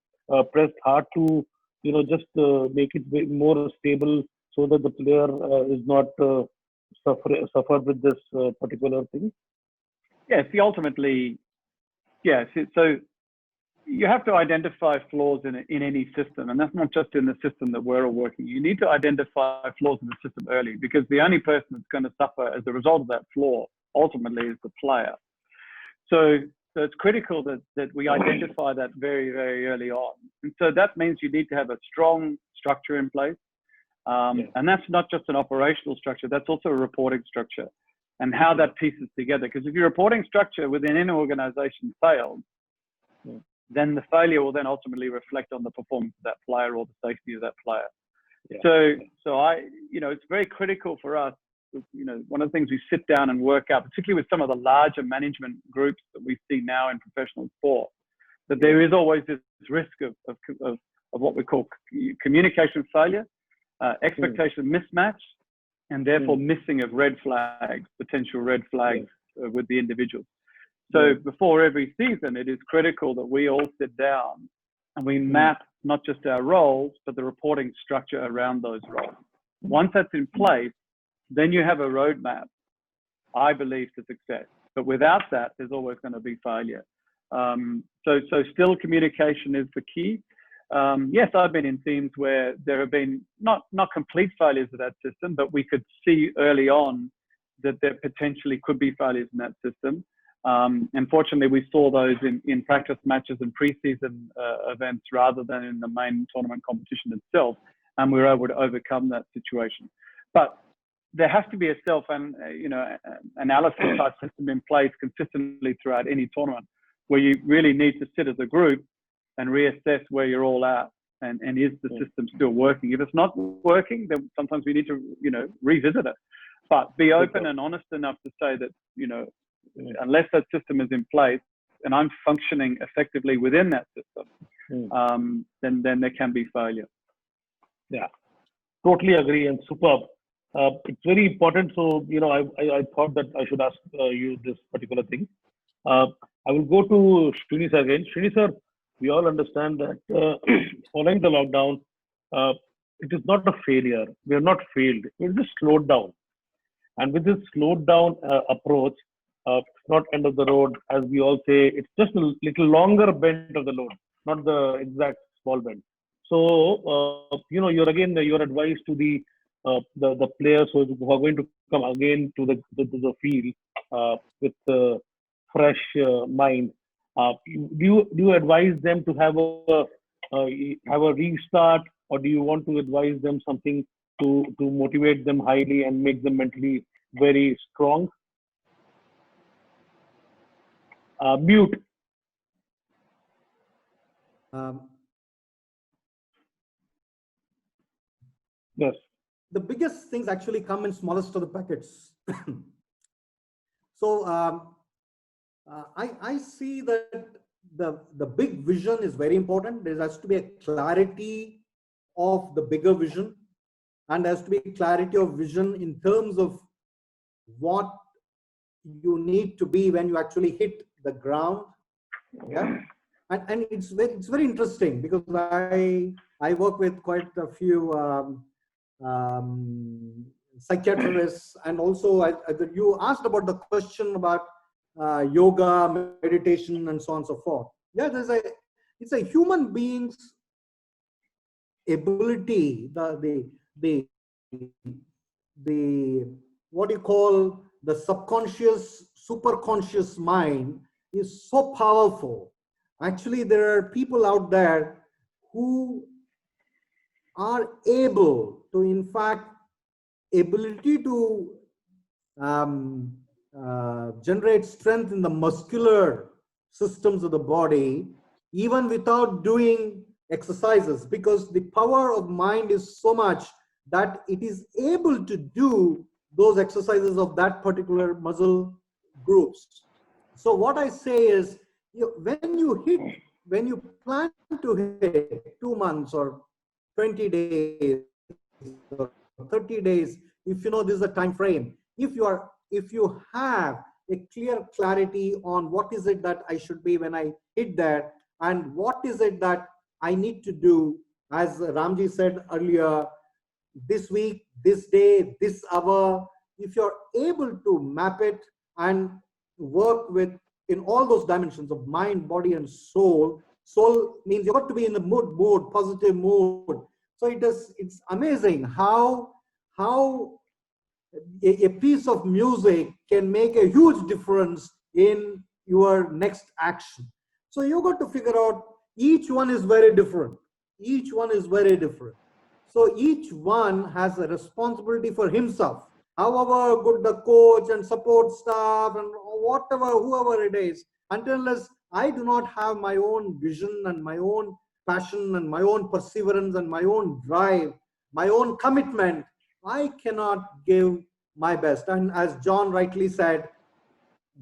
press hard to just make it more stable so that the player is not suffer with this particular thing? Yeah, see, ultimately, yes. So you have to identify flaws in any system, and that's not just in the system that we're all working. You need to identify flaws in the system early, because the only person that's going to suffer as a result of that flaw ultimately is the player. So it's critical that we identify that very, very early on. And so that means you need to have a strong structure in place. And that's not just an operational structure, that's also a reporting structure and how that pieces together. Because if your reporting structure within an organization fails, then the failure will then ultimately reflect on the performance of that player or the safety of that player. So it's very critical for us. One of the things we sit down and work out, particularly with some of the larger management groups that we see now in professional sport, that there is always this risk of what we call communication failure, expectation mismatch, and therefore missing of red flags, potential red flags with the individuals. So before every season, it is critical that we all sit down and we map not just our roles, but the reporting structure around those roles. Once that's in place, then you have a roadmap, I believe, to success. But without that, there's always going to be failure. So still communication is the key. Yes, I've been in teams where there have been not complete failures of that system, but we could see early on that there potentially could be failures in that system. Unfortunately, we saw those in practice matches and preseason events rather than in the main tournament competition itself, and we were able to overcome that situation. But there has to be a analysis type system in place consistently throughout any tournament, where you really need to sit as a group and reassess where you're all at, and is the system still working. If it's not working, then sometimes we need to revisit it. But be open and honest enough to say that unless that system is in place and I'm functioning effectively within that system, then there can be failure. Yeah, totally agree, and superb. It's very important. So, I thought that I should ask you this particular thing. I will go to Srini sir again. Srini sir, we all understand that following the lockdown, it is not a failure. We have not failed. We're just slowed down. And with this slowed down approach, it's not end of the road, as we all say. It's just a little longer bend of the road, not the exact small bend. So, your advice to the players who are going to come again to the field with fresh mind. Do you advise them to have a restart, or do you want to advise them something to motivate them highly and make them mentally very strong? Mute. Yes. The biggest things actually come in smallest of the packets. So I see that the big vision is very important. There has to be a clarity of the bigger vision, and there has to be clarity of vision in terms of what you need to be when you actually hit the ground. Yeah, and it's very interesting, because I work with quite a few psychiatrists, and also you asked about the question about yoga, meditation, and so on and so forth. Yeah, it's a human being's ability, the what you call the subconscious, superconscious mind is so powerful. Actually, there are people out there who are able to, in fact, ability to generate strength in the muscular systems of the body, even without doing exercises, because the power of mind is so much that it is able to do those exercises of that particular muscle groups. So what I say is, when you plan to hit 2 months or 20 days or 30 days, if you know this is a time frame, if you have a clear clarity on what is it that I should be when I hit that, and what is it that I need to do as Ramji said earlier, this week, this day, this hour, if you're able to map it and work with in all those dimensions of mind, body, and soul. Soul means you got to be in the mood, positive mood. So it's amazing how a piece of music can make a huge difference in your next action. So you got to figure out, each one is very different. Each one is very different. So each one has a responsibility for himself. However good the coach and support staff and whatever, whoever it is, unless I do not have my own vision and my own passion and my own perseverance and my own drive, my own commitment, I cannot give my best. And as John rightly said,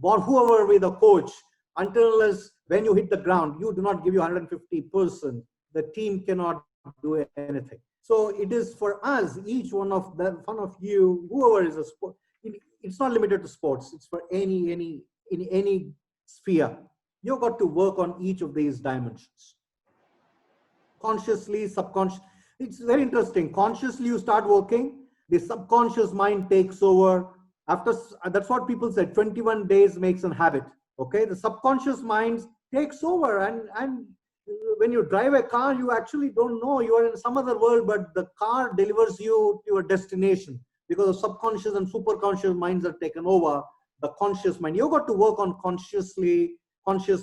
whoever be the coach, unless when you hit the ground, you do not give you 150%, the team cannot do anything. So it is for us, each one of you, whoever is a sport, it's not limited to sports, it's for in any sphere. You've got to work on each of these dimensions. Consciously, subconscious. It's very interesting. Consciously you start working, the subconscious mind takes over. After, that's what people say, 21 days makes a habit. Okay, the subconscious mind takes over, and when you drive a car, you actually don't know you are in some other world, but the car delivers you to your destination because the subconscious and superconscious minds are taken over. The conscious mind, you got to work on conscious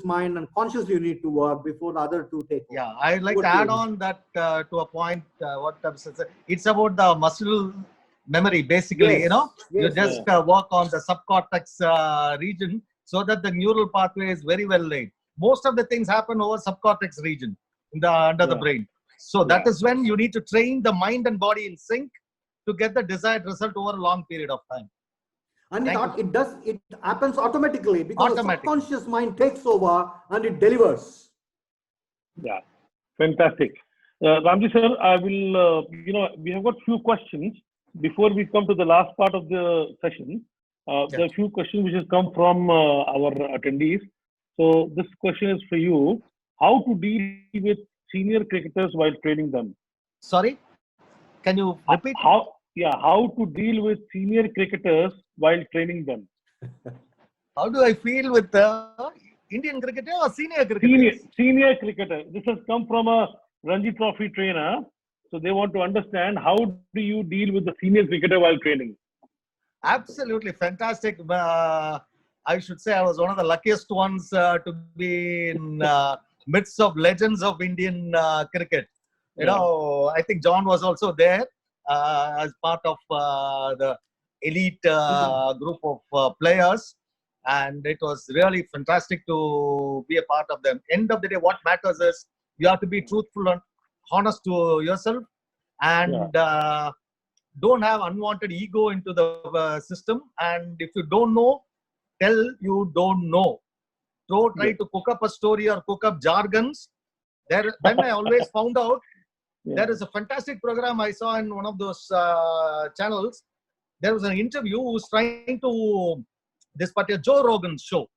mind, and consciously you need to work before the other two take over. Yeah, I'd like to add on that to a point. What it's about the muscle memory, basically. Yes, You just work on the subcortex region so that the neural pathway is very well laid. Most of the things happen over subcortex region under the brain. So that is when you need to train the mind and body in sync to get the desired result over a long period of time. And it happens automatically because the subconscious mind takes over and it delivers. Yeah, fantastic. Ramji sir, I will, we have got few questions before we come to the last part of the session. There are a few questions which has come from our attendees. So this question is for you: how to deal with senior cricketers while training them? Sorry, can you repeat? How to deal with senior cricketers while training them? How do I feel with the Indian cricketer or senior cricketer? Senior cricketer. This has come from a Ranji Trophy trainer. So they want to understand, how do you deal with the senior cricketer while training? Absolutely fantastic. I should say I was one of the luckiest ones to be in midst of legends of Indian cricket. I think John was also there as part of the elite group of players, and it was really fantastic to be a part of them. End of the day, what matters is you have to be truthful and honest to yourself, and don't have unwanted ego into the system. And if you don't know, tell you don't know. Don't try to cook up a story or cook up jargons. Then I always found out there is a fantastic program I saw in one of those channels. There was an interview who was trying to, this particular Joe Rogan's show.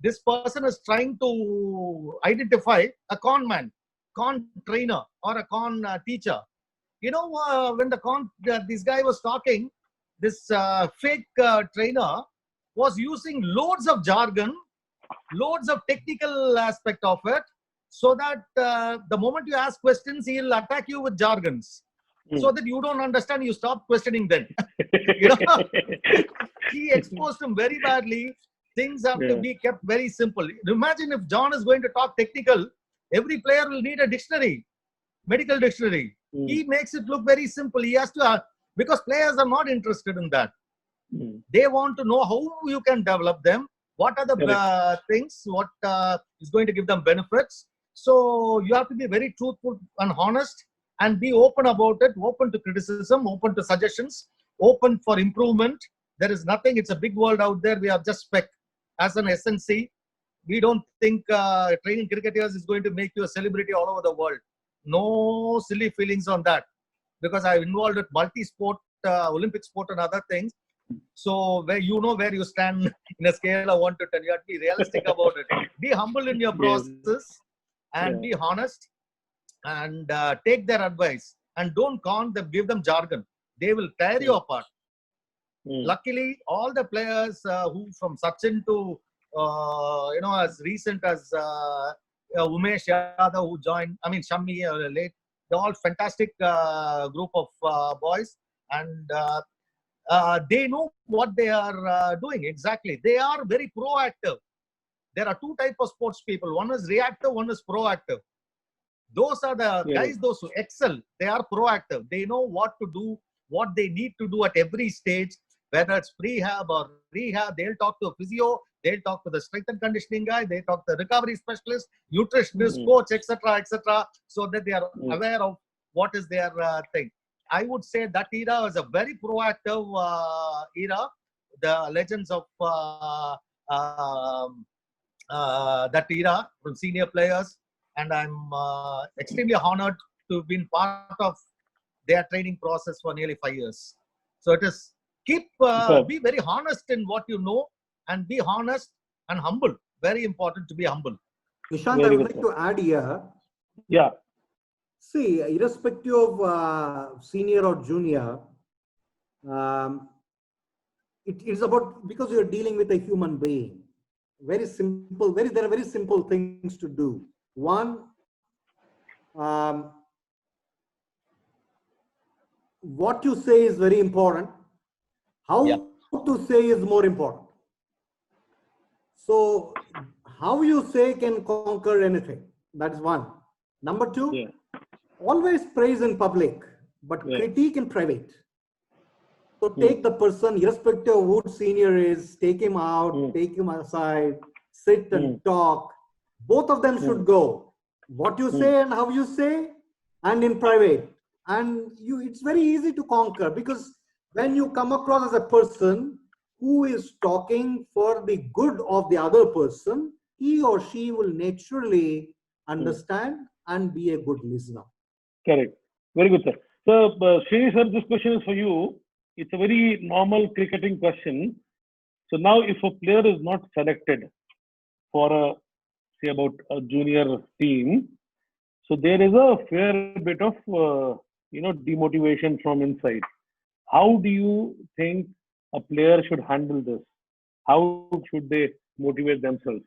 This person is trying to identify a con man, con trainer, or a con teacher. When this guy was talking, this fake trainer was using loads of jargon, loads of technical aspect of it, so that the moment you ask questions, he'll attack you with jargons. So that you don't understand, you stop questioning then. He exposed him very badly. Things have to be kept very simple. Imagine if John is going to talk technical, every player will need a dictionary, medical dictionary. He makes it look very simple. He has to, because players are not interested in that. They want to know how you can develop them, what are the things, what is going to give them benefits. So you have to be very truthful and honest, and be open about it, open to criticism, open to suggestions, open for improvement. There is nothing, it's a big world out there. We are just spec. As an SNC, we don't think training cricketers is going to make you a celebrity all over the world. No silly feelings on that, because I'm involved with multi-sport, Olympic sport and other things. So where you stand in a scale of 1 to 10, you have to be realistic about it. Be humble in your process and be honest. and take their advice, and don't count them, give them jargon. They will tear you apart. Luckily, all the players who from Sachin to as recent as Umesh Yadav who joined, I mean Shammi late, they're all fantastic group of boys, and they know what they are doing exactly. They are very proactive. There are two types of sports people. One is reactive, one is proactive. Those are the guys, those who excel. They are proactive. They know what to do, what they need to do at every stage, whether it's prehab or rehab. They'll talk to a physio, they'll talk to the strength and conditioning guy, they talk to the recovery specialist, nutritionist, coach, etc., so that they are aware of what is their thing. I would say that era was a very proactive era. The legends of that era from senior players, and I'm extremely honored to have been part of their training process for nearly 5 years. So it is be very honest in what you know, and be honest and humble. Very important to be humble. Nishant, I would like to add here. Yeah. See, irrespective of senior or junior, it is about, because you're dealing with a human being. Very simple. There are very simple things to do. One, what you say is very important. How to say is more important. So, how you say can conquer anything. That's one. Number two, always praise in public, but critique in private. So take the person, irrespective of who senior is, take him out, take him aside, sit and talk. Both of them should go. What you say and how you say, and in private. And it's very easy to conquer, because when you come across as a person who is talking for the good of the other person, he or she will naturally understand and be a good listener. Correct. Very good, sir. So, Srini sir, this question is for you. It's a very normal cricketing question. So now, if a player is not selected for say about a junior team, so there is a fair bit of demotivation from inside. How do you think a player should handle this? How should they motivate themselves?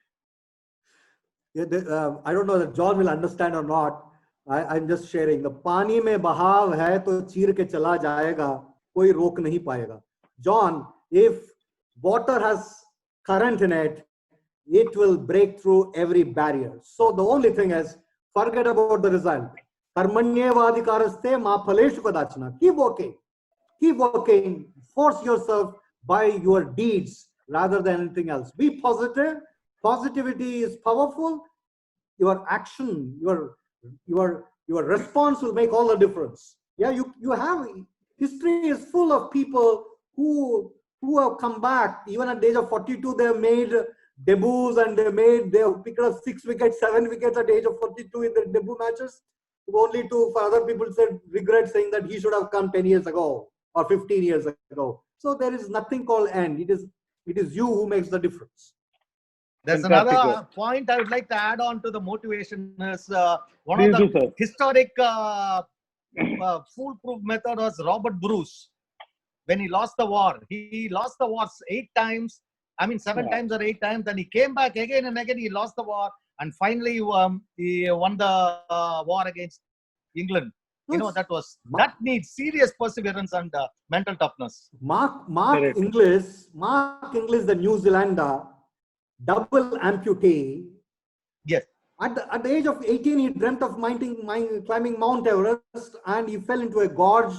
Yeah, I don't know that John will understand or not. I'm just sharing. The पानी में बहाव है तो चीर के चला जाएगा, कोई रोक नहीं पाएगा. John, if water has current in it, it will break through every barrier. So the only thing is, forget about the result. Karmanyevadikaraste ma phaleshu kadachana. Keep working. Force yourself by your deeds rather than anything else. Be positive. Positivity is powerful. Your action, your response will make all the difference. Yeah, you have, history is full of people who have come back. Even at the age of 42, they have made debuts, and they have picked up 6 wickets, 7 wickets at the age of 42 in their debut matches. Only for other people said regret, saying that he should have come 10 years ago or 15 years ago. So there is nothing called end. It is you who makes the difference. There's another point I would like to add on to the motivation is one of the historic foolproof method was Robert Bruce. When he lost the war, he lost the war 8 times. I mean 7 times or 8 times. Then he came back again and again. He lost the war, and finally he won the war against England. You know, that needs serious perseverance and mental toughness. Mark Inglis, the New Zealander, double amputee. Yes. At the age of 18, he dreamt of climbing Mount Everest, and he fell into a gorge,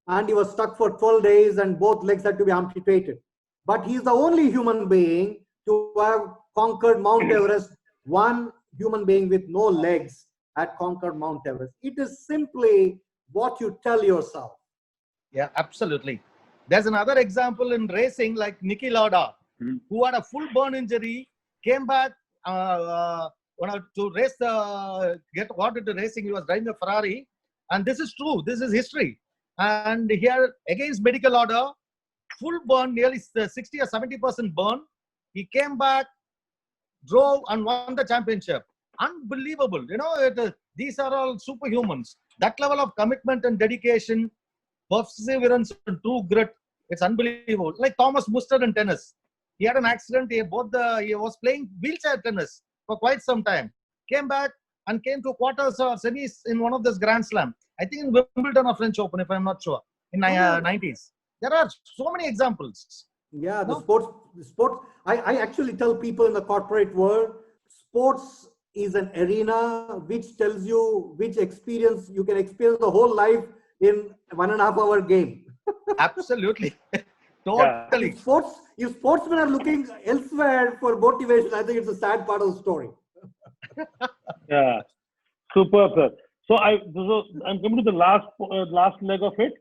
and he was stuck for 12 days, and both legs had to be amputated. But he's the only human being to have conquered Mount Everest. One human being with no legs had conquered Mount Everest. It is simply what you tell yourself. Yeah, absolutely. There's another example in racing, like Niki Lauda, who had a full burn injury, came back to race, got into racing. He was driving a Ferrari, and this is true. This is history. And here, against medical order, full burn, nearly 60 or 70% burn. He came back, drove, and won the championship. Unbelievable. You know, These are all superhumans. That level of commitment and dedication, perseverance and true grit, it's unbelievable. Like Thomas Muster in tennis. He had an accident. He was playing wheelchair tennis for quite some time. Came back and came to quarters or semis in one of this Grand Slam. I think in Wimbledon or French Open, if I'm not sure, in 90s. There are so many examples. Yeah, the sports. I actually tell people in the corporate world, sports is an arena which tells you which experience you can experience the whole life in 1.5 hour game. Absolutely. Totally. If sportsmen are looking elsewhere for motivation, I think it's a sad part of the story. Yeah, superb, sir. So I'm coming to the last leg of it.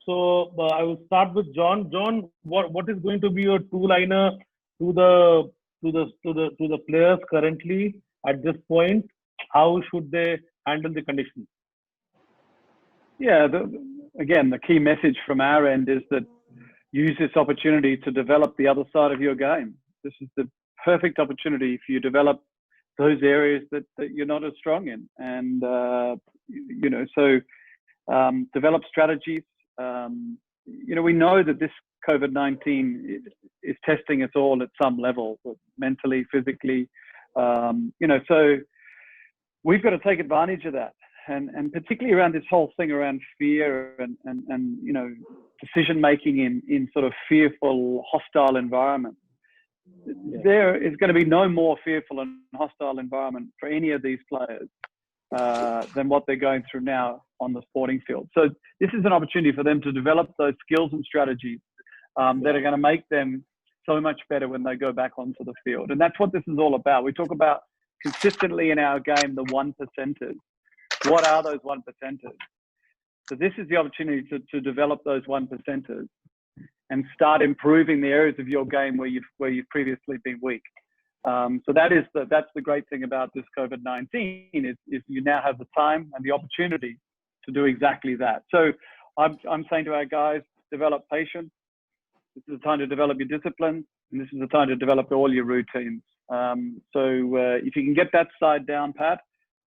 So I will start with John. John, what is going to be your two-liner to the players currently at this point? How should they handle the condition? Yeah, again, the key message from our end is that use this opportunity to develop the other side of your game. This is the perfect opportunity for you to develop those areas that you're not as strong in. And, so develop strategies. We know that this COVID-19 is testing us all at some level, mentally, physically, so we've got to take advantage of that. And particularly around this whole thing around fear and decision making in sort of fearful, hostile environments. Yeah. There is going to be no more fearful and hostile environment for any of these players than what they're going through now on the sporting field. So this is an opportunity for them to develop those skills and strategies that are going to make them so much better when they go back onto the field. And that's what this is all about. We talk about consistently in our game the 1%ers. What are those 1%ers? So this is the opportunity to develop those 1%ers and start improving the areas of your game where you've previously been weak. So that's the great thing about this COVID-19 is you now have the time and the opportunity to do exactly that. So I'm saying to our guys, develop patience. This is the time to develop your discipline, and this is the time to develop all your routines. If you can get that side down, Pat,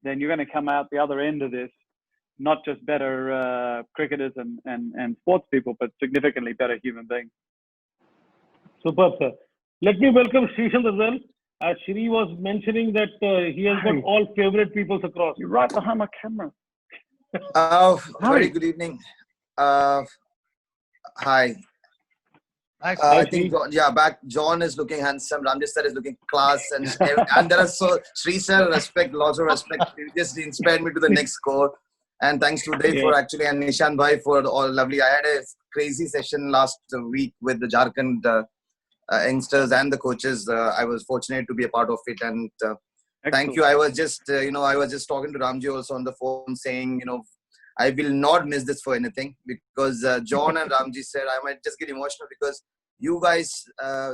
then you're going to come out the other end of this, not just better cricketers and sports people, but significantly better human beings. Superb, sir. Let me welcome Srishant as well. As Shri was mentioning that he has got all favorite peoples across. You're right behind my camera. Very good evening. Hi. I think John is looking handsome. Ramji sir is looking class, and there are Sri sir, respect, lots of respect. It just inspired me to the next score. And thanks to Dave for actually, and Nishan Bhai for all lovely. I had a crazy session last week with the Jharkhand youngsters and the coaches. I was fortunate to be a part of it, and thank you. I was just talking to Ramji also on the phone, saying, I will not miss this for anything, because John and Ramji said, I might just get emotional because you guys,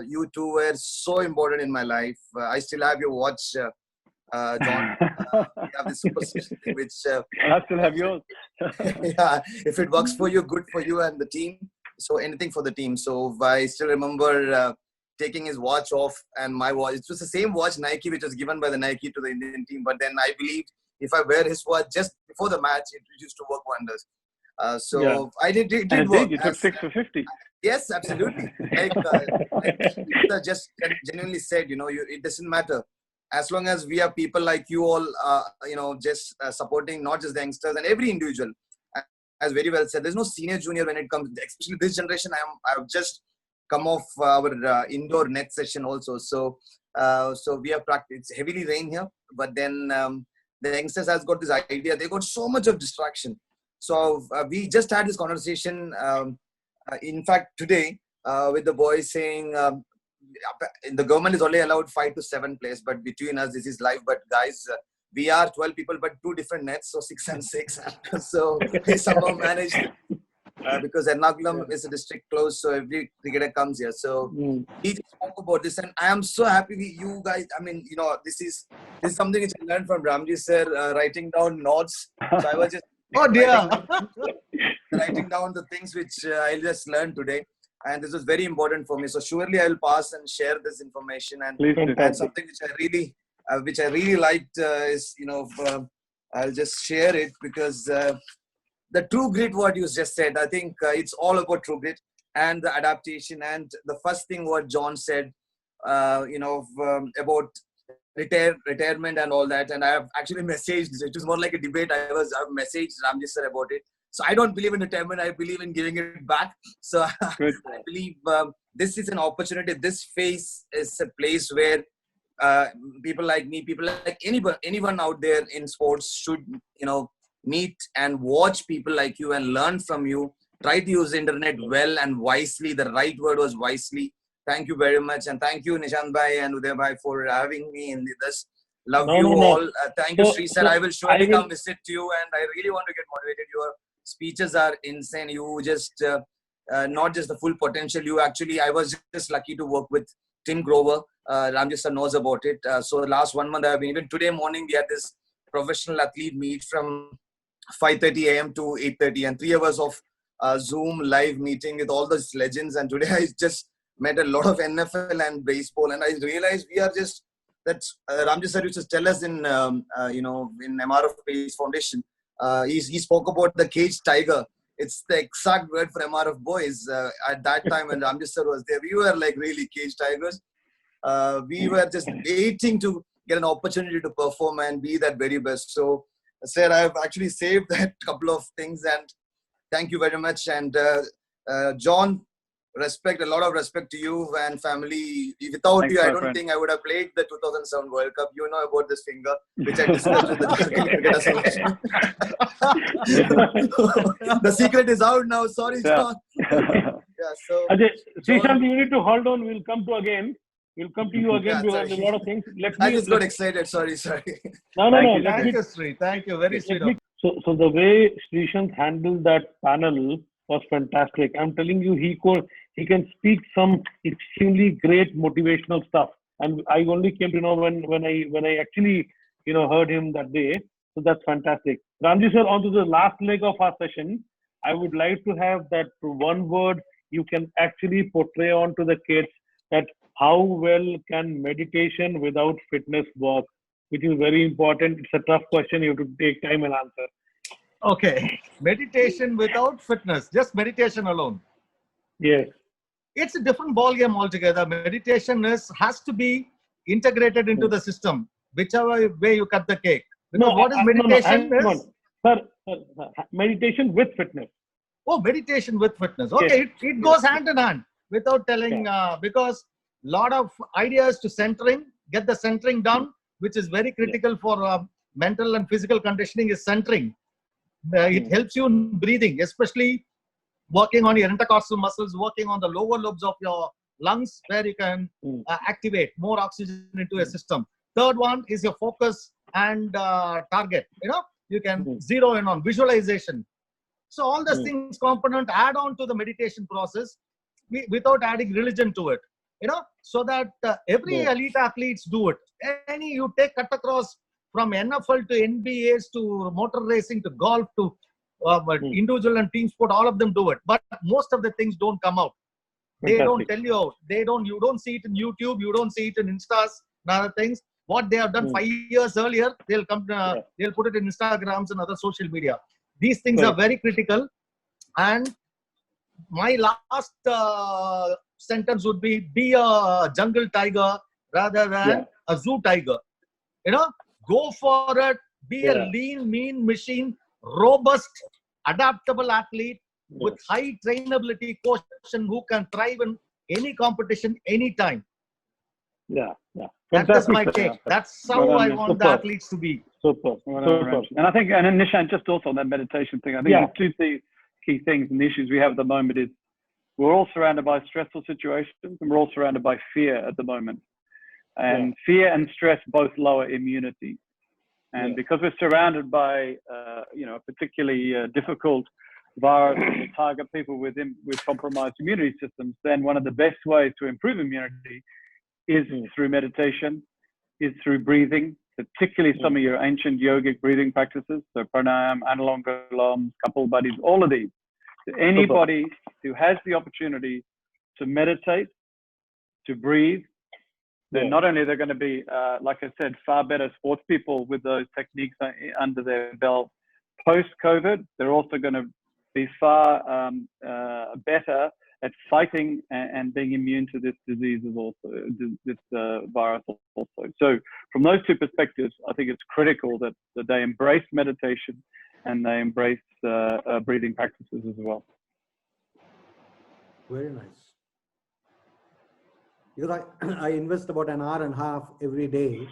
you two were so important in my life. I still have your watch, John. We have this superstition which I still have yours. Yeah, if it works for you, good for you and the team. So anything for the team. So I still remember taking his watch off and my watch. It was the same watch Nike which was given by the Nike to the Indian team. But then I believed if I wear his watch just before the match, it used to work wonders. I did work. You took 6 for 50. Yes, absolutely. Like just genuinely said, it doesn't matter. As long as we have people like you all, just supporting not just the youngsters and every individual. As very well said, there's no senior junior when it comes, especially this generation. I've just come off our indoor net session also. So we have practiced. It's heavily rain here, but then the youngsters has got this idea. They got so much of distraction. So we just had this conversation. In fact, today with the boys saying the government is only allowed 5 to 7 players, but between us, this is live. But guys, we are 12 people, but 2 different nets, so 6 and 6. So we somehow managed because Ernakulam is a district close, so every cricketer comes here. So he spoke about this, and I am so happy with you guys. I mean, this is something which I learned from Ramji sir, writing down notes. So I was just writing down the things which I just learned today. And this was very important for me. So surely I will pass and share this information. And something which I really liked is, I'll just share it because the true grit, what you just said, I think it's all about true grit and the adaptation. And the first thing what John said, about retirement and all that. And I have actually messaged, it was more like a debate. I've messaged Ramji sir about it. So I don't believe in retirement. I believe in giving it back. So I believe this is an opportunity. This phase is a place where people like me, people like anyone out there in sports should, meet and watch people like you and learn from you. Try to use the internet well and wisely. The right word was wisely. Thank you very much. And thank you, Nishant Bhai and Uday Bhai, for having me in this. Love you all. Thank you, Sri sir. I will surely come visit you, and I really want to get motivated. Your speeches are insane. You just, not just the full potential. You actually, I was just lucky to work with Tim Grover. Ramji sir knows about it. So last 1 month, I've been, even today morning, we had this professional athlete meet from 5:30 a.m. to 8:30, and 3 hours of Zoom live meeting with all those legends. And today I just met a lot of NFL and baseball, and I realized we are just, that's Ramji sir used to tell us in in MRF Pace Foundation. He spoke about the caged tiger. It's the exact word for MRF boys. At that time when Ramji sir was there, we were like really caged tigers. We were just waiting to get an opportunity to perform and be that very best. So, sir, I've actually saved that couple of things, and thank you very much. And John, a lot of respect to you and family. Without Thanks, you, I don't friend. think I would have played the 2007 World Cup. You know about this finger, which I discussed with the Cricket Association. The secret is out now. Sorry, John. So Ajay, Srishant, you need to hold on. We'll come to you again. Because a lot of things. I just got excited. Sorry. No. Thank you, Sri. Thank you. Very sweet. So the way Srishant handled that panel was fantastic. I'm telling you, he can speak some extremely great motivational stuff. And I only came to know when I actually heard him that day. So that's fantastic. Ramji sir, on to the last leg of our session. I would like to have that one word you can actually portray onto the kids, that how well can meditation without fitness work, which is very important. It's a tough question. You have to take time and answer. Okay. Meditation without fitness, just meditation alone. Yes. It's a different ball game altogether. Meditation has to be integrated into the system, whichever way you cut the cake. Because what is meditation is? Sir, meditation with fitness. Oh, meditation with fitness. Okay, it goes hand in hand without telling, because lot of ideas to centering, get the centering done, which is very critical for mental and physical conditioning is centering. It helps you in breathing, especially working on your intercostal muscles, working on the lower lobes of your lungs, where you can activate more oxygen into a system. Third one is your focus and target. You can zero in on visualization. So all these things component add on to the meditation process without adding religion to it. So that every elite athletes do it. You cut across from NFL to NBAs to motor racing to golf to individual and team sport, all of them do it. But most of the things don't come out. They don't tell you out. You don't see it in YouTube. You don't see it in Instas and other things. What they have done 5 years earlier, they'll put it in Instagrams and other social media. These things are very critical. And my last sentence would be a jungle tiger rather than a zoo tiger. Go for it. Be a lean, mean machine, robust, adaptable athlete with high trainability quotient who can thrive in any competition, anytime. That is my take. That's how I want the athletes to be. Super. And I think, and Nishant, just also on that meditation thing, I think the two key things and the issues we have at the moment is we're all surrounded by stressful situations and we're all surrounded by fear at the moment. And fear and stress both lower immunity. And because we're surrounded by, a particularly difficult virus to target people with compromised immunity systems, then one of the best ways to improve immunity is through meditation, is through breathing, particularly some of your ancient yogic breathing practices, so pranayam, anulom vilom, couple buddies, all of these. Anybody who has the opportunity to meditate, to breathe, then not only they're going to be, like I said, far better sports people with those techniques under their belt post-COVID, they're also going to be far better at fighting and being immune to this disease also, this virus also. So from those two perspectives, I think it's critical that they embrace meditation and they embrace breathing practices as well. Very nice. Because I invest about an hour and a half every day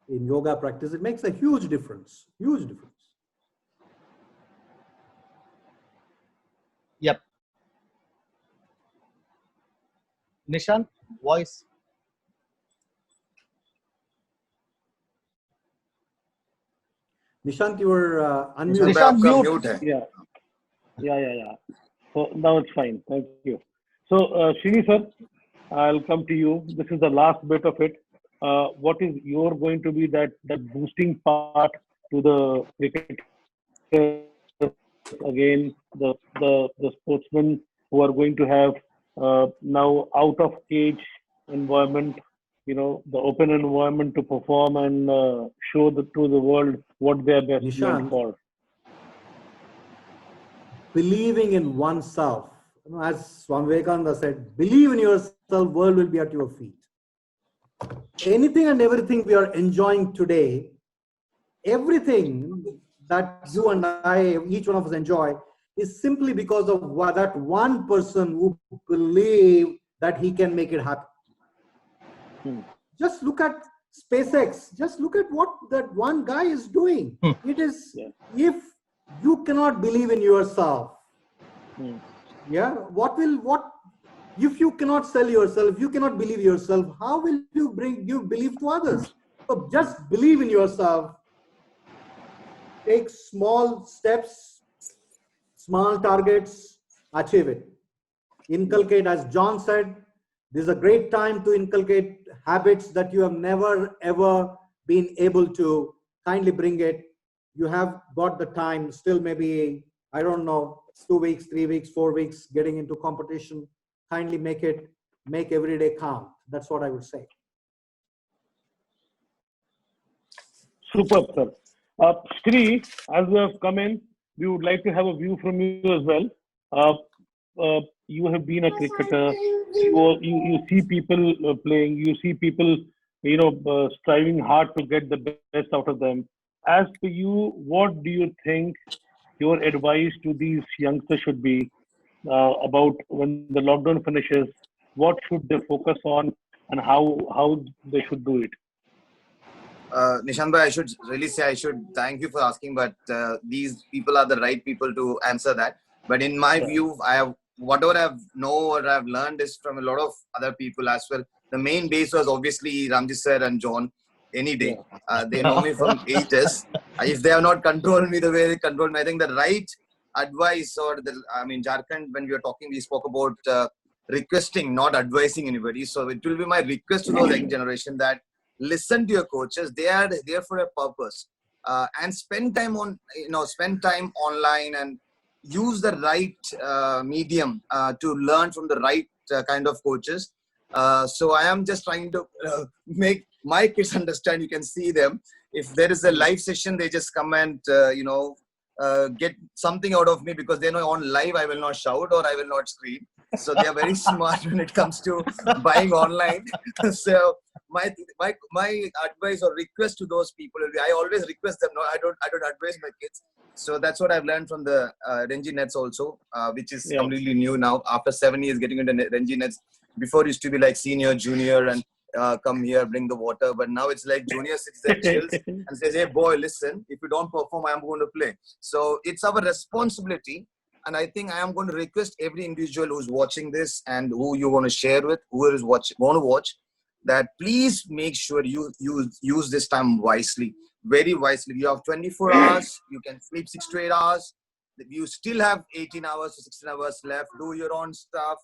in yoga practice. It makes a huge difference. Huge difference. Yep. Nishant, voice. Nishant, you were unmuted. Nishant, mute. mute hai. Yeah. So now it's fine. Thank you. So, Srini sir, I'll come to you. This is the last bit of it. What is going to be that boosting part to the cricketers again, the sportsmen who are going to have now out of cage environment, the open environment to perform and show to the world what they are best meant for. Believing in oneself. As Swami Vivekananda said, believe in yourself, world will be at your feet. Anything and everything we are enjoying today, everything that you and I, each one of us enjoy, is simply because of that one person who believes that he can make it happen. Just look at SpaceX. Just look at what that one guy is doing. It is, if you cannot believe in yourself, if you cannot sell yourself, if you cannot believe yourself, how will you give belief to others? So just believe in yourself. Take small steps, small targets, achieve it. Inculcate, as John said, this is a great time to inculcate habits that you have never ever been able to. Kindly bring it. You have got the time, still maybe, I don't know, 2 weeks, 3 weeks, 4 weeks, getting into competition. Kindly make every day count. That's what I would say. Superb, sir. Shri, as we have come in, we would like to have a view from you as well. You have been a cricketer. You see people playing. You see people, striving hard to get the best out of them. As for you, what do you think your advice to these youngsters should be about when the lockdown finishes? What should they focus on, and how they should do it? Nishant bhai, I should really say I should thank you for asking, but these people are the right people to answer that. But in my view, whatever I've learned is from a lot of other people as well. The main base was obviously Ramji sir and John. Any day, they know me from 8s. If they have not controlled me the way they controlled me, I think the right advice Jharkhand, when we were talking, we spoke about requesting, not advising anybody. So it will be my request to those young generation that listen to your coaches. They are there for a purpose, and spend time online and use the right medium to learn from the right kind of coaches. So I am just trying to make my kids understand. You can see them. If there is a live session, they just come and get something out of me, because they know on live I will not shout or I will not scream. So they are very smart when it comes to buying online. So my advice or request to those people will be, I always request them. No, I don't advise my kids. So that's what I've learned from the Ranji Nets also, which is completely new now. After 7 years getting into Ranji Nets, before it used to be like senior, junior, and come here, bring the water. But now it's like junior sits there, chills, and says, hey boy, listen, if you don't perform, I am going to play. So it's our responsibility. And I think I am going to request every individual who's watching this and who you want to share with, who is want to watch, that please make sure you use this time wisely, very wisely. You have 24 hours, you can sleep 6 to 8 hours. You still have 18 hours to 16 hours left. Do your own stuff,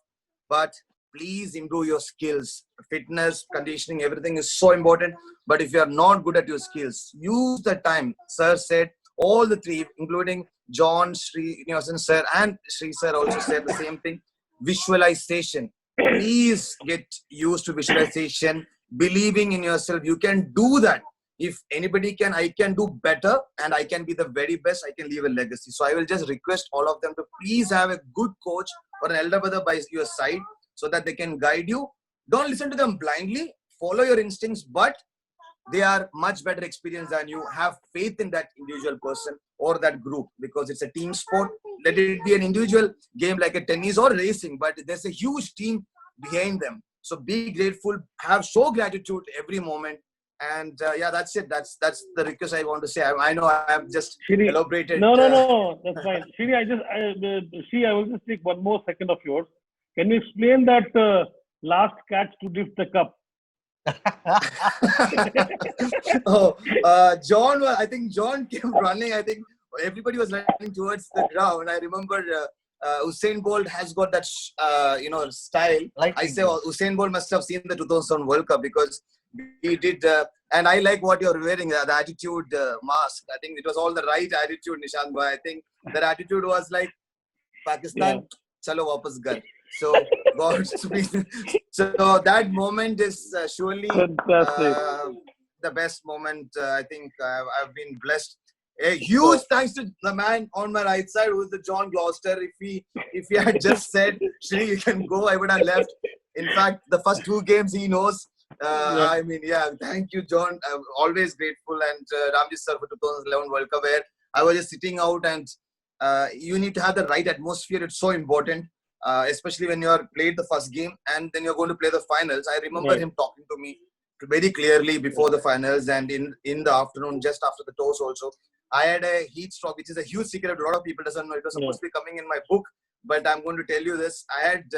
but please improve your skills. Fitness, conditioning, everything is so important. But if you are not good at your skills, use the time. Sir said, all the three, including John, Srinivasan sir, and Sri sir also said the same thing. Visualization. Please get used to visualization. believing in yourself. You can do that. If anybody can, I can do better, and I can be the very best. I can leave a legacy. So I will just request all of them to please have a good coach or an elder brother by your side so that they can guide you. Don't listen to them blindly. Follow your instincts, but they are much better experienced than you. Have faith in that individual person or that group, because it's a team sport. Let it be an individual game like a tennis or racing, but there's a huge team behind them. So be grateful, show gratitude every moment. And yeah, that's it. That's the request I want to say. I know I have just Shri, elaborated. No, that's fine. Shri, I will just take one more second of yours. Can you explain that last catch to lift the cup? John, I think John came running. I think everybody was running towards the ground. I remember Usain Bolt has got that, style. I say Usain Bolt must have seen the 2000 World Cup, because he did. And I like what you're wearing, the attitude mask. I think it was all the right attitude, Nishant Bhai. I think that attitude was like, Pakistan, chalo wapas ghar. So Godspeed. So that moment is surely the best moment. I think I've been blessed. A huge thanks to the man on my right side, who is the John Gloster. If he had just said, Shri, you can go, I would have left. In fact, the first 2 games he knows. I mean, yeah, thank you, John. I'm always grateful. And Ramji sir for 2011 World Cup, where I was just sitting out, and you need to have the right atmosphere. It's so important. Especially when you are played the first game and then you're going to play the finals. I remember him talking to me very clearly before the finals, and in the afternoon, just after the toss also. I had a heat stroke, which is a huge secret. A lot of people doesn't know. It was supposed to be coming in my book, but I'm going to tell you this. I had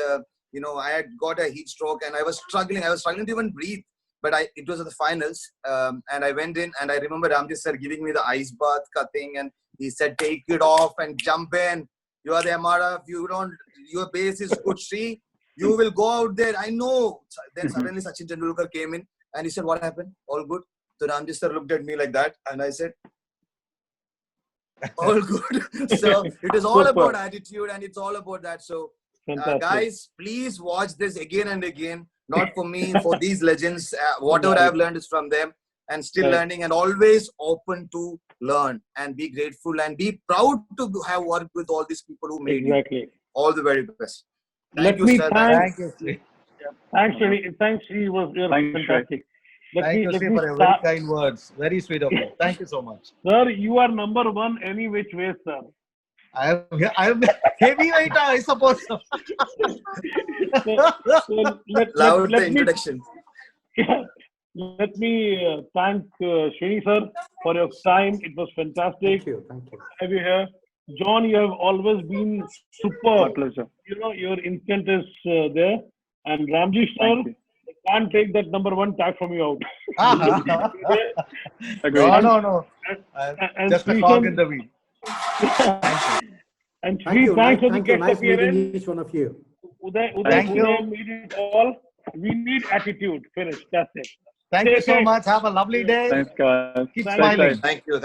got a heat stroke, and I was struggling. I was struggling to even breathe. But it was at the finals, and I went in, and I remember Ramji sir giving me the ice bath thing, and he said, take it off and jump in. You are the MRF. Your base is good, Shri. You will go out there. I know. Then suddenly Sachin Tendulkar came in, and he said, what happened? All good? So Ramji sir looked at me like that, and I said, all good. So it is all about attitude, and it's all about that. So guys, please watch this again and again. Not for me, for these legends. Whatever I have learned is from them, and still learning, and always open to learn, and be grateful and be proud to have worked with all these people who made you. All the very best. Thank you, sir. Thank you, Shri. Thanks, Shri. Thanks, Shri. Was fantastic. Thank you, Shri, for your very kind words. Very sweet of you. Thank you so much. Sir, you are number 1 any which way, sir. I am heavyweight, I suppose. Loud the introduction. Let me thank Srini sir for your time. It was fantastic. Thank you. Have you here? John, you have always been superb. My pleasure. Your instinct is there. And Ramji sir, I can't take that number 1 tag from you out. No. And Just a cog in the wheel. And Shri, thanks for the guest nice appearance. meeting each one of you. Uday made it all. We need attitude. Finish. That's it. Thank you so much. Have a lovely day. Thanks, guys. Keep smiling. Thank you.